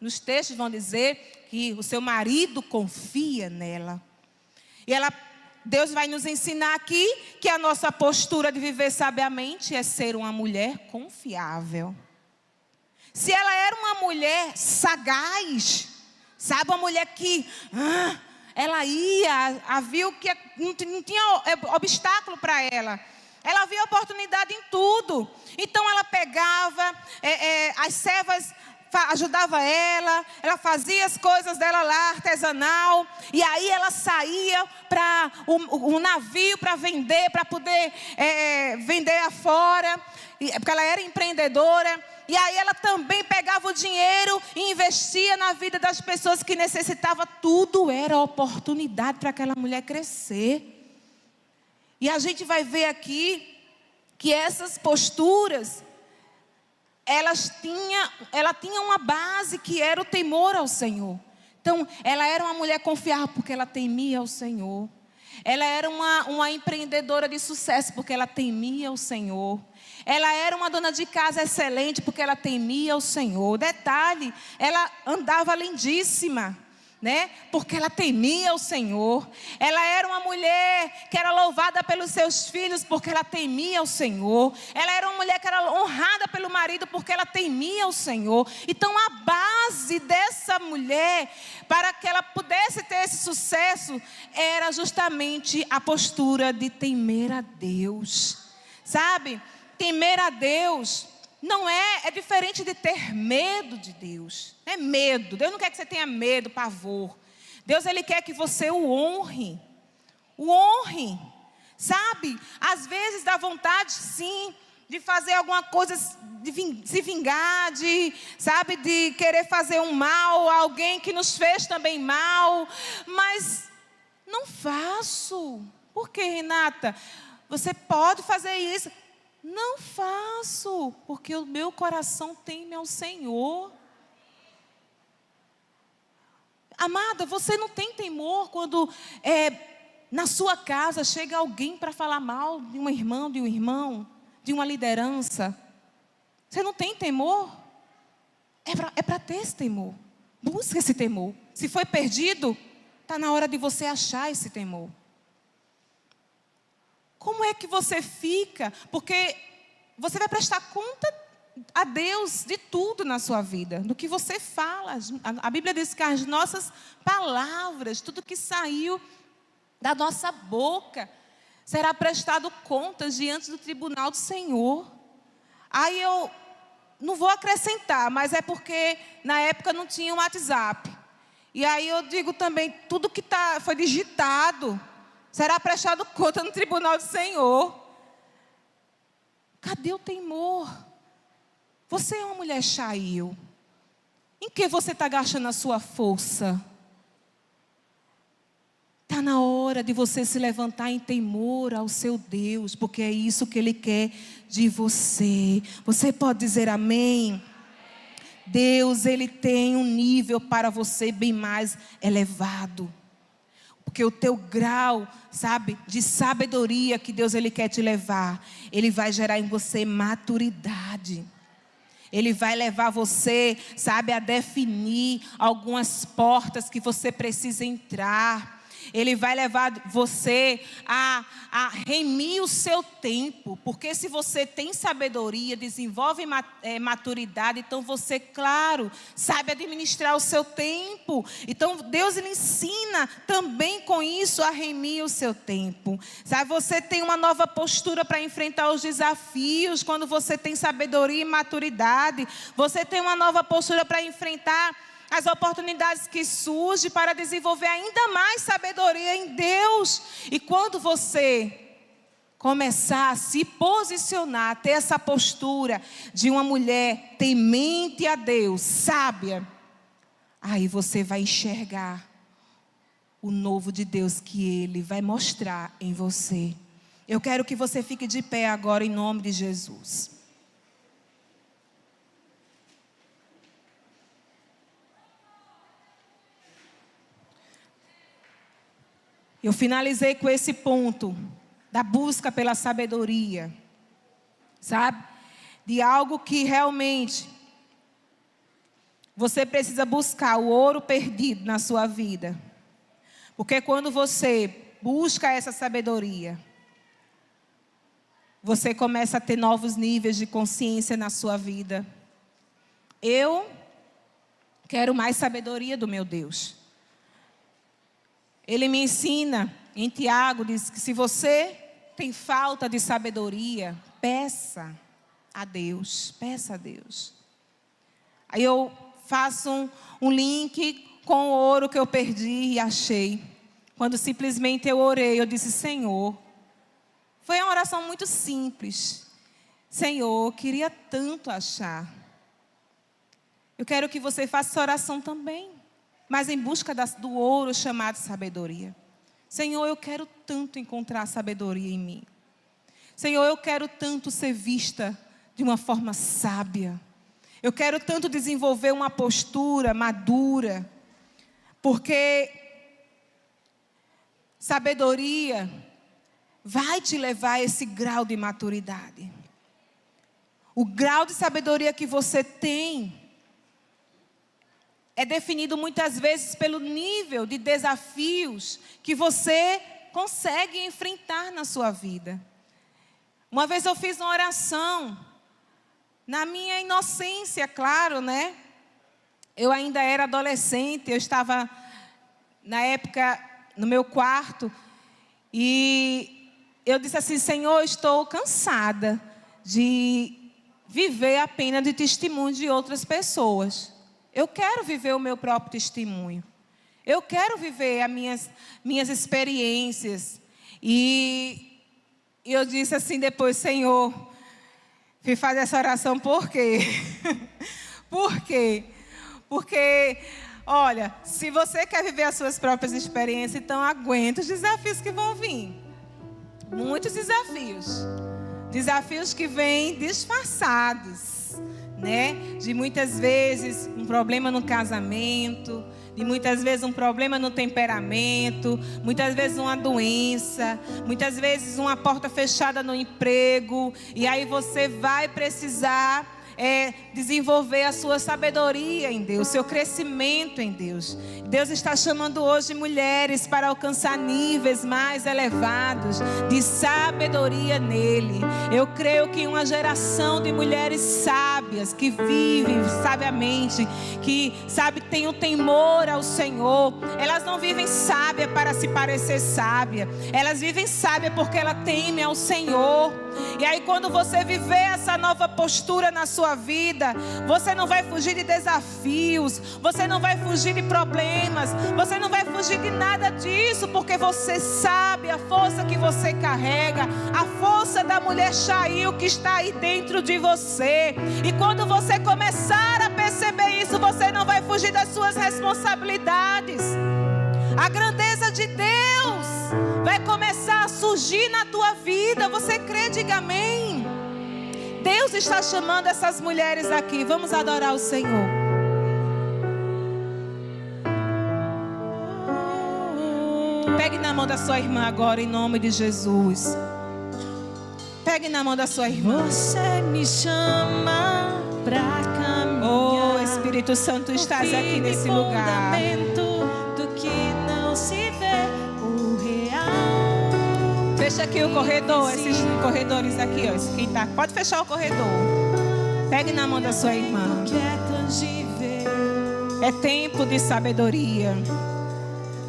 Speaker 1: Nos textos vão dizer que o seu marido confia nela. E Deus vai nos ensinar aqui que a nossa postura de viver sabiamente é ser uma mulher confiável. Se ela era uma mulher sagaz, sabe, uma mulher que ela viu que não tinha obstáculo para ela. Ela via oportunidade em tudo. Então ela pegava as servas, ajudava ela fazia as coisas dela lá, artesanal, e aí ela saía para o navio para vender, para poder vender afora, porque ela era empreendedora, e aí ela também pegava o dinheiro e investia na vida das pessoas que necessitavam. Tudo era oportunidade para aquela mulher crescer. E a gente vai ver aqui que essas posturas, ela tinha uma base que era o temor ao Senhor. Então, ela era uma mulher confiável porque ela temia ao Senhor. Ela era uma empreendedora de sucesso porque ela temia ao Senhor. Ela era uma dona de casa excelente porque ela temia ao Senhor. Detalhe, ela andava lindíssima, né? Porque ela temia o Senhor. Ela era uma mulher que era louvada pelos seus filhos porque ela temia o Senhor. Ela era uma mulher que era honrada pelo marido porque ela temia o Senhor. Então a base dessa mulher, para que ela pudesse ter esse sucesso, era justamente a postura de temer a Deus. Sabe? Temer a Deus não é diferente de ter medo de Deus. É medo. Deus não quer que você tenha medo, pavor. Deus ele quer que você o honre. O honre. Sabe? Às vezes dá vontade, sim, de fazer alguma coisa, de se vingar, sabe, de querer fazer um mal a alguém que nos fez também mal. Mas não faço. Por quê, Renata? Você pode fazer isso. Não faço, porque o meu coração teme ao Senhor. Amada, você não tem temor quando na sua casa chega alguém para falar mal de uma irmã, de um irmão, de uma liderança? Você não tem temor? É para ter esse temor. Busca esse temor. Se foi perdido, está na hora de você achar esse temor. Como é que você fica? Porque você vai prestar conta a Deus de tudo na sua vida, do que você fala. A Bíblia diz que as nossas palavras, tudo que saiu da nossa boca, será prestado contas diante do tribunal do Senhor. Aí eu não vou acrescentar, mas é porque na época não tinha o WhatsApp. E aí eu digo também, tudo que foi digitado será prestado conta no tribunal do Senhor. Cadê o temor? Você é uma mulher Shail. Em que você está gastando a sua força? Está na hora de você se levantar em temor ao seu Deus, porque é isso que Ele quer de você. Você pode dizer amém? Deus, Ele tem um nível para você bem mais elevado. Porque o teu grau, sabe, de sabedoria que Deus ele quer te levar, Ele vai gerar em você maturidade. Ele vai levar você, sabe, a definir algumas portas que você precisa entrar. Ele vai levar você a remir o seu tempo. Porque se você tem sabedoria, desenvolve maturidade, então você, claro, sabe administrar o seu tempo. Então Deus, Ele ensina também com isso a remir o seu tempo. Sabe, você tem uma nova postura para enfrentar os desafios quando você tem sabedoria e maturidade. Você tem uma nova postura para enfrentar as oportunidades que surgem, para desenvolver ainda mais sabedoria em Deus. E quando você começar a se posicionar, a ter essa postura de uma mulher temente a Deus, sábia, aí você vai enxergar o novo de Deus que Ele vai mostrar em você. Eu quero que você fique de pé agora em nome de Jesus. Eu finalizei com esse ponto da busca pela sabedoria, sabe? De algo que realmente você precisa buscar, o ouro perdido na sua vida. Porque quando você busca essa sabedoria, você começa a ter novos níveis de consciência na sua vida. Eu quero mais sabedoria do meu Deus. Ele me ensina, em Tiago, diz que se você tem falta de sabedoria, peça a Deus, peça a Deus. Aí eu faço um link com o ouro que eu perdi e achei. Quando simplesmente eu orei, eu disse: Senhor, foi uma oração muito simples. Senhor, eu queria tanto achar. Eu quero que você faça essa oração também, mas em busca do ouro chamado sabedoria. Senhor, eu quero tanto encontrar sabedoria em mim. Senhor, eu quero tanto ser vista de uma forma sábia. Eu quero tanto desenvolver uma postura madura. Porque sabedoria vai te levar a esse grau de maturidade. O grau de sabedoria que você tem é definido muitas vezes pelo nível de desafios que você consegue enfrentar na sua vida. Uma vez eu fiz uma oração, na minha inocência, claro, né? Eu ainda era adolescente, eu estava, na época, no meu quarto, e eu disse assim: Senhor, estou cansada de viver apenas de testemunho de outras pessoas. Eu quero viver o meu próprio testemunho. Eu quero viver as minhas experiências. E eu disse assim depois: Senhor, fui fazer essa oração por quê? Por quê? Porque, olha, se você quer viver as suas próprias experiências, então aguenta os desafios que vão vir. Muitos desafios. Desafios que vêm disfarçados, né? De muitas vezes um problema no casamento, de muitas vezes um problema no temperamento, muitas vezes uma doença, muitas vezes uma porta fechada no emprego, e aí você vai precisar desenvolver a sua sabedoria em Deus, seu crescimento em Deus. Deus está chamando hoje mulheres para alcançar níveis mais elevados de sabedoria nele. Eu creio que uma geração de mulheres sábias, que vivem sabiamente, que tem o temor ao Senhor, elas não vivem sábia para se parecer sábia, elas vivem sábia porque ela teme ao Senhor. E aí, quando você viver essa nova postura na sua vida, você não vai fugir de desafios, você não vai fugir de problemas, você não vai fugir de nada disso, porque você sabe a força que você carrega, a força da mulher Shail que está aí dentro de você. E quando você começar a perceber isso, você não vai fugir das suas responsabilidades. A grandeza de Deus vai começar a surgir na tua vida. Você crê? Diga amém. Deus está chamando essas mulheres aqui. Vamos adorar o Senhor. Pegue na mão da sua irmã agora, em nome de Jesus. Pegue na mão da sua irmã.
Speaker 2: Você me chama pra caminhar.
Speaker 1: Oh, Espírito Santo, estás aqui nesse lugar.
Speaker 2: Do que não se vê,
Speaker 1: Fecha aqui o corredor, esses corredores aqui, ó. Quem tá, pode fechar o corredor. Pegue na mão da sua irmã. É tempo de sabedoria.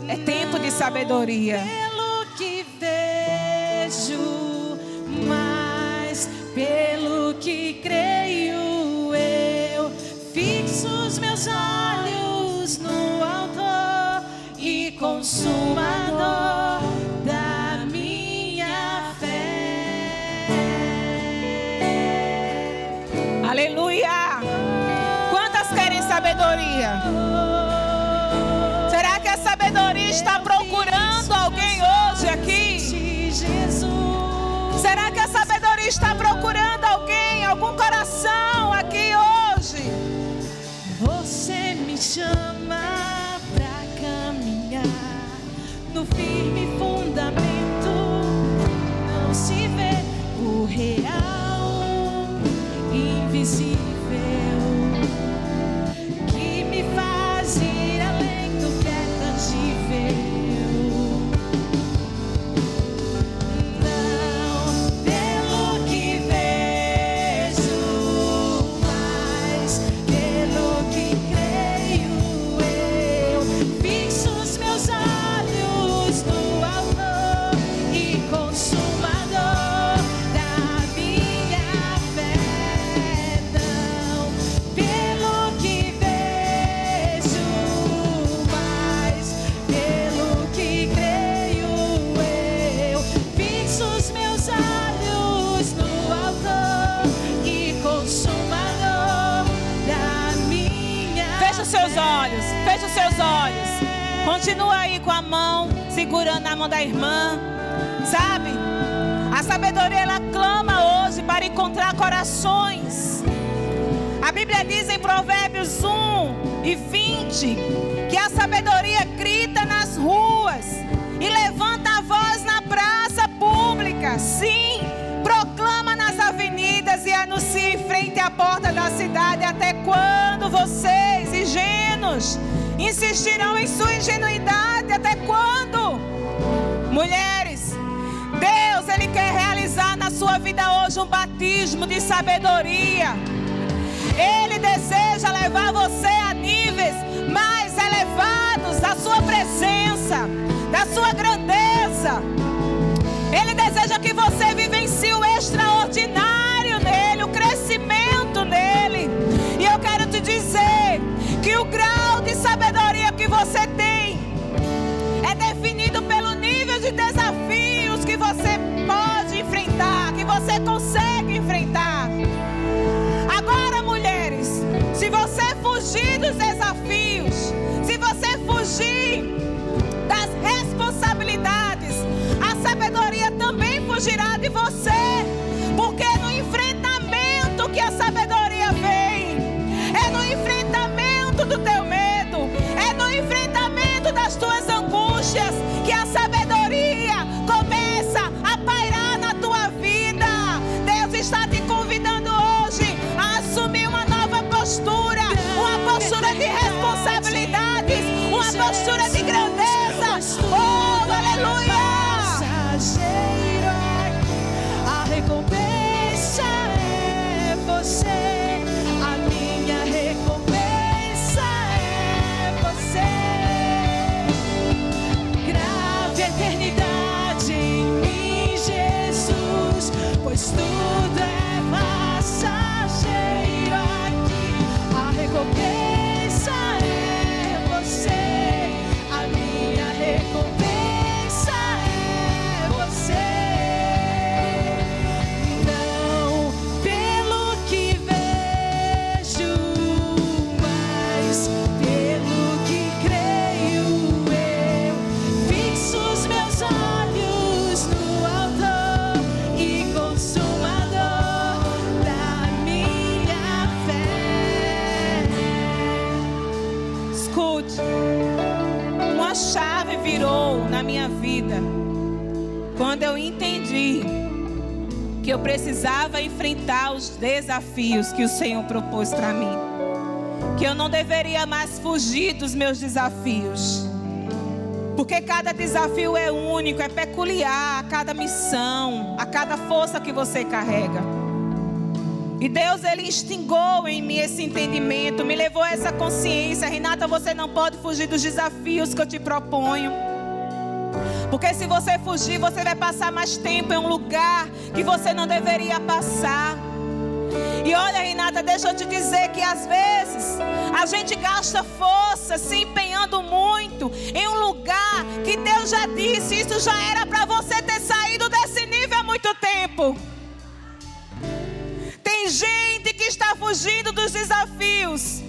Speaker 1: É tempo de sabedoria.
Speaker 2: Pelo que vejo, mas pelo que creio, eu fixo os meus olhos no Autor e Consumador da minha fé.
Speaker 1: Aleluia! Quantas querem sabedoria? Será que a sabedoria está procurando alguém hoje aqui? Será que a sabedoria está procurando alguém, algum coração aqui hoje?
Speaker 2: Você me chama pra caminhar no firme fundamento. Não se vê o real, invisível, que me faz ir além do que é tangível. Não pelo que vejo, mas pelo que creio, eu fixo os meus olhos no Autor e Consumador da minha fé. Não pelo que vejo, mas pelo que creio, eu fixo os meus olhos no Autor e Consumador da minha fé.
Speaker 1: Feche os seus olhos, feche os seus olhos. Continua aí com a mão, segurando a mão da irmã. Sabe? A sabedoria, ela clama hoje para encontrar corações. A Bíblia diz em Provérbios 1:20 que a sabedoria grita nas ruas e levanta a voz na praça pública. Sim, proclama nas avenidas e anuncia em frente à porta da cidade. Até quando vocês, ingênuos, insistirão em sua ingenuidade? Até quando? Mulheres, Deus, Ele quer realizar na sua vida hoje um batismo de sabedoria. Ele deseja levar você a níveis mais elevados da sua presença, da sua grandeza. Ele deseja que você vivencie o extraordinário nele, o crescimento nele. E eu quero te dizer que o grau de sabedoria que você tem é definido pelo nível de desafios que você pode enfrentar, que você consegue enfrentar. Agora, mulheres, se você fugir dos desafios, se você fugir das responsabilidades, a sabedoria também fugirá de você. Porque no enfrentamento que a sabedoria vem, é no enfrentamento do teu medo, é no enfrentamento das tuas angústias que a sabedoria começa a pairar na tua vida. Deus está te convidando hoje a assumir uma nova postura, uma postura de responsabilidades, uma postura de grandeza. Oh, aleluia!
Speaker 2: A recompensa é você, a minha recompensa é você. Grave a eternidade em mim, Jesus, pois tudo é passageiro aqui. A recompensa é você, a minha recompensa é você. Não pelo que vejo, mas pelo que creio, eu fixo os meus olhos no Autor e Consumador da minha fé.
Speaker 1: Escute, uma chave virou na minha vida quando eu entendi que eu precisava enfrentar os desafios que o Senhor propôs para mim, que eu não deveria mais fugir dos meus desafios. Porque cada desafio é único, é peculiar a cada missão, a cada força que você carrega. E Deus, Ele instigou em mim esse entendimento, me levou a essa consciência. Renata, você não pode fugir dos desafios que eu te proponho. Porque se você fugir, você vai passar mais tempo em um lugar que você não deveria passar. E olha, Renata, deixa eu te dizer que às vezes a gente gasta força se empenhando muito em um lugar que Deus já disse, isso já era para você ter saído desse nível há muito tempo. Tem gente que está fugindo dos desafios.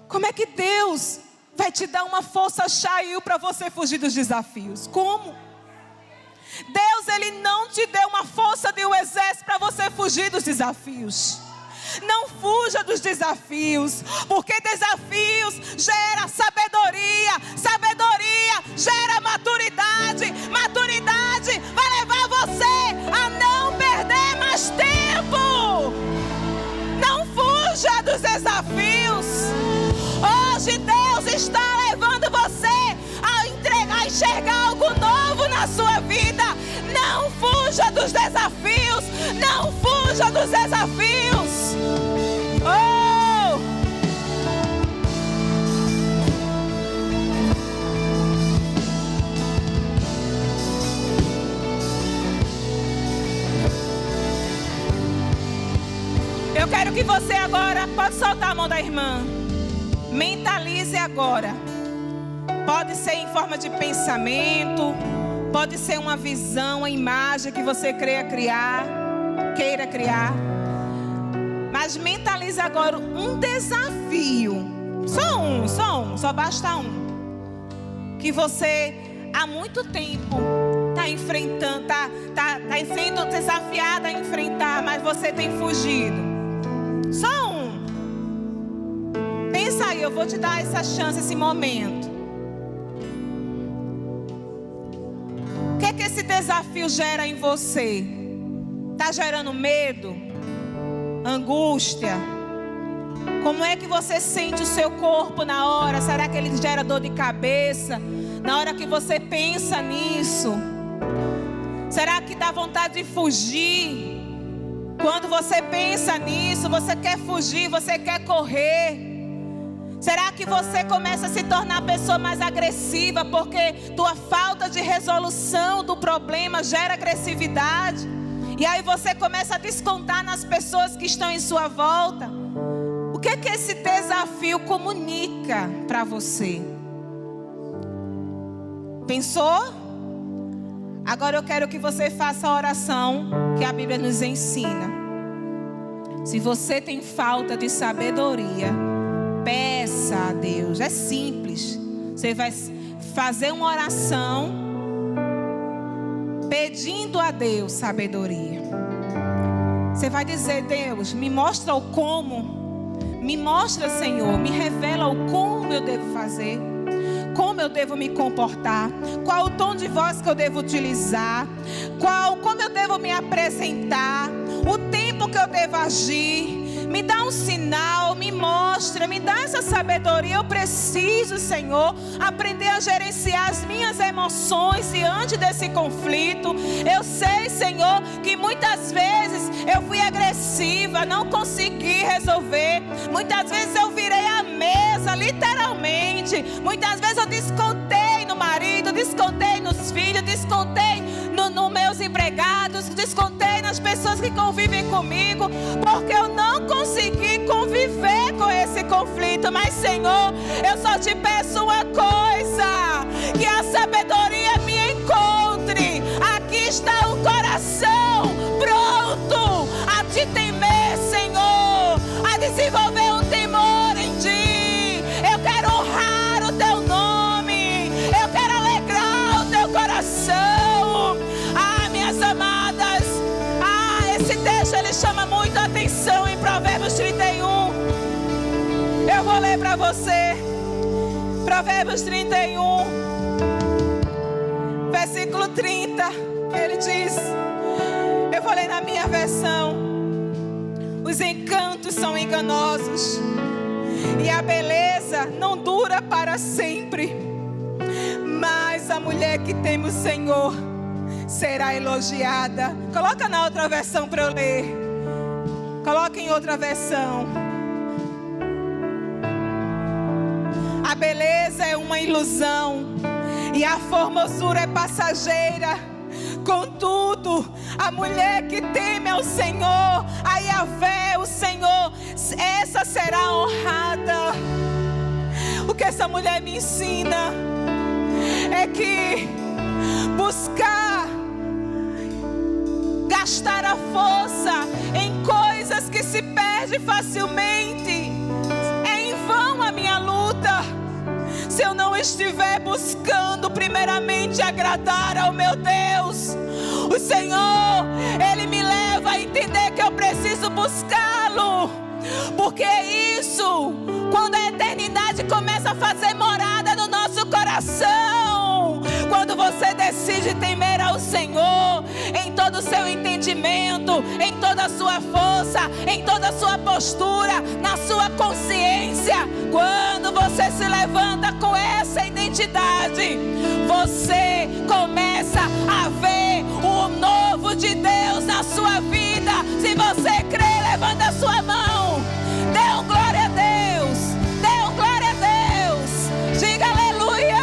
Speaker 1: Como é que Deus vai te dar uma força Shail para você fugir dos desafios? Como? Deus, Ele não te deu uma força de um exército para você fugir dos desafios. Não fuja dos desafios, porque desafios gera sabedoria, sabedoria gera maturidade, maturidade vai levar você a não perder mais tempo. Não fuja dos desafios. Hoje Deus está levando você a enxergar algo novo na sua vida. Não fuja dos desafios. Não fuja dos desafios. Oh! Eu quero que você agora, pode soltar a mão da irmã. Mentalize agora. Pode ser em forma de pensamento, pode ser uma visão, uma imagem que você queira criar. Mas mentalize agora um desafio. Só basta um. Que você há muito tempo está enfrentando, está sendo desafiada a enfrentar, mas você tem fugido. Só um. Pensa aí, eu vou te dar essa chance, esse momento. O que esse desafio gera em você? Está gerando medo? Angústia? Como é que você sente o seu corpo na hora? Será que ele gera dor de cabeça? Na hora que você pensa nisso? Será que dá vontade de fugir? Quando você pensa nisso, você quer fugir, você quer correr? Será que você começa a se tornar a pessoa mais agressiva porque tua falta de resolução do problema gera agressividade? E aí você começa a descontar nas pessoas que estão em sua volta? O que esse desafio comunica para você? Pensou? Agora eu quero que você faça a oração que a Bíblia nos ensina. Se você tem falta de sabedoria, peça a Deus. É simples. Você vai fazer uma oração pedindo a Deus sabedoria. Você vai dizer: Deus, me mostra o como. Me mostra, Senhor, me revela o como eu devo fazer, como eu devo me comportar, qual o tom de voz que eu devo utilizar, como eu devo me apresentar, o tempo que eu devo agir. Me dá um sinal, me mostra, me dá essa sabedoria. Eu preciso, Senhor, aprender a gerenciar as minhas emoções diante desse conflito. Eu sei, Senhor, que muitas vezes eu fui agressiva, não consegui resolver. Muitas vezes eu virei a mesa, literalmente. Muitas vezes eu descontei no marido, descontei nos filhos, descontei nos meus empregados, descontei nas pessoas que convivem comigo, porque eu não consegui conviver com esse conflito. Mas, Senhor, eu só te peço uma coisa: que a sabedoria me encontre. Aqui está o coração pronto a te temer, Senhor, a desenvolver um temor em ti. Eu quero honrar o teu nome, eu quero alegrar o teu coração. Minhas amadas, esse texto ele chama muito a atenção em Provérbios 31. Eu vou ler para você. Provérbios 31, versículo 30. Ele diz, eu vou ler na minha versão: os encantos são enganosos e a beleza não dura para sempre. Mas a mulher que teme o Senhor será elogiada. Coloca na outra versão para eu ler. Coloca em outra versão. A beleza é uma ilusão e a formosura é passageira. Contudo, a mulher que teme ao Senhor, a Yahvé, o Senhor, essa será honrada. O que essa mulher me ensina é que buscar, gastar a força em coisas que se perde facilmente, é em vão a minha luta. Se eu não estiver buscando primeiramente agradar ao meu Deus, o Senhor, Ele me leva a entender que eu preciso buscá-lo. Porque é isso, quando a eternidade começa a fazer morada no nosso coração, quando você decide temer ao Senhor em todo o seu entendimento, em toda a sua força, em toda a sua postura, na sua consciência, quando você se levanta com essa identidade, você começa a ver o novo de Deus na sua vida. Se você crê, levanta a sua mão, dê um glória a Deus, dê um glória a Deus, diga aleluia,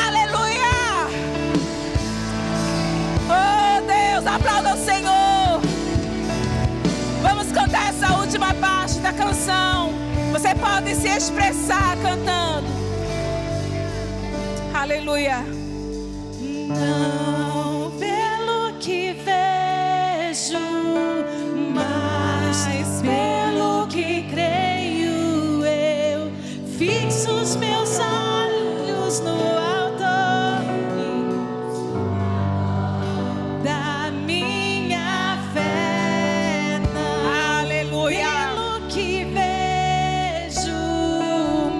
Speaker 1: aleluia. Oh Deus, aplauda o Senhor. Vamos cantar essa última parte da canção. Você pode se expressar cantando. Aleluia.
Speaker 2: Não pelo que vejo, mas pelo que creio, eu fixo os meus olhos no autor da minha fé. Não
Speaker 1: Aleluia.
Speaker 2: pelo que vejo,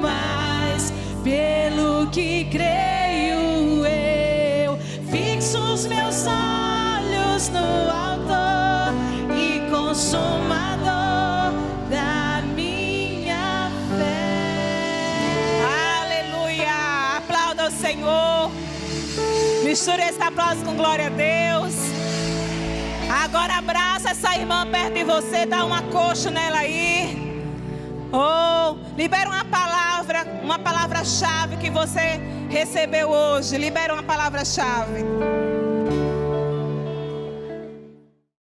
Speaker 2: mas pelo que creio, eu fixo os meus olhos no autor e consumador da minha fé.
Speaker 1: Aleluia. Aplauda o Senhor. Misture esse aplauso com glória a Deus. Agora abraça essa irmã perto de você, dá um acocho nela aí. Oh, libera uma palavra-chave que você recebeu hoje. Libera uma palavra-chave.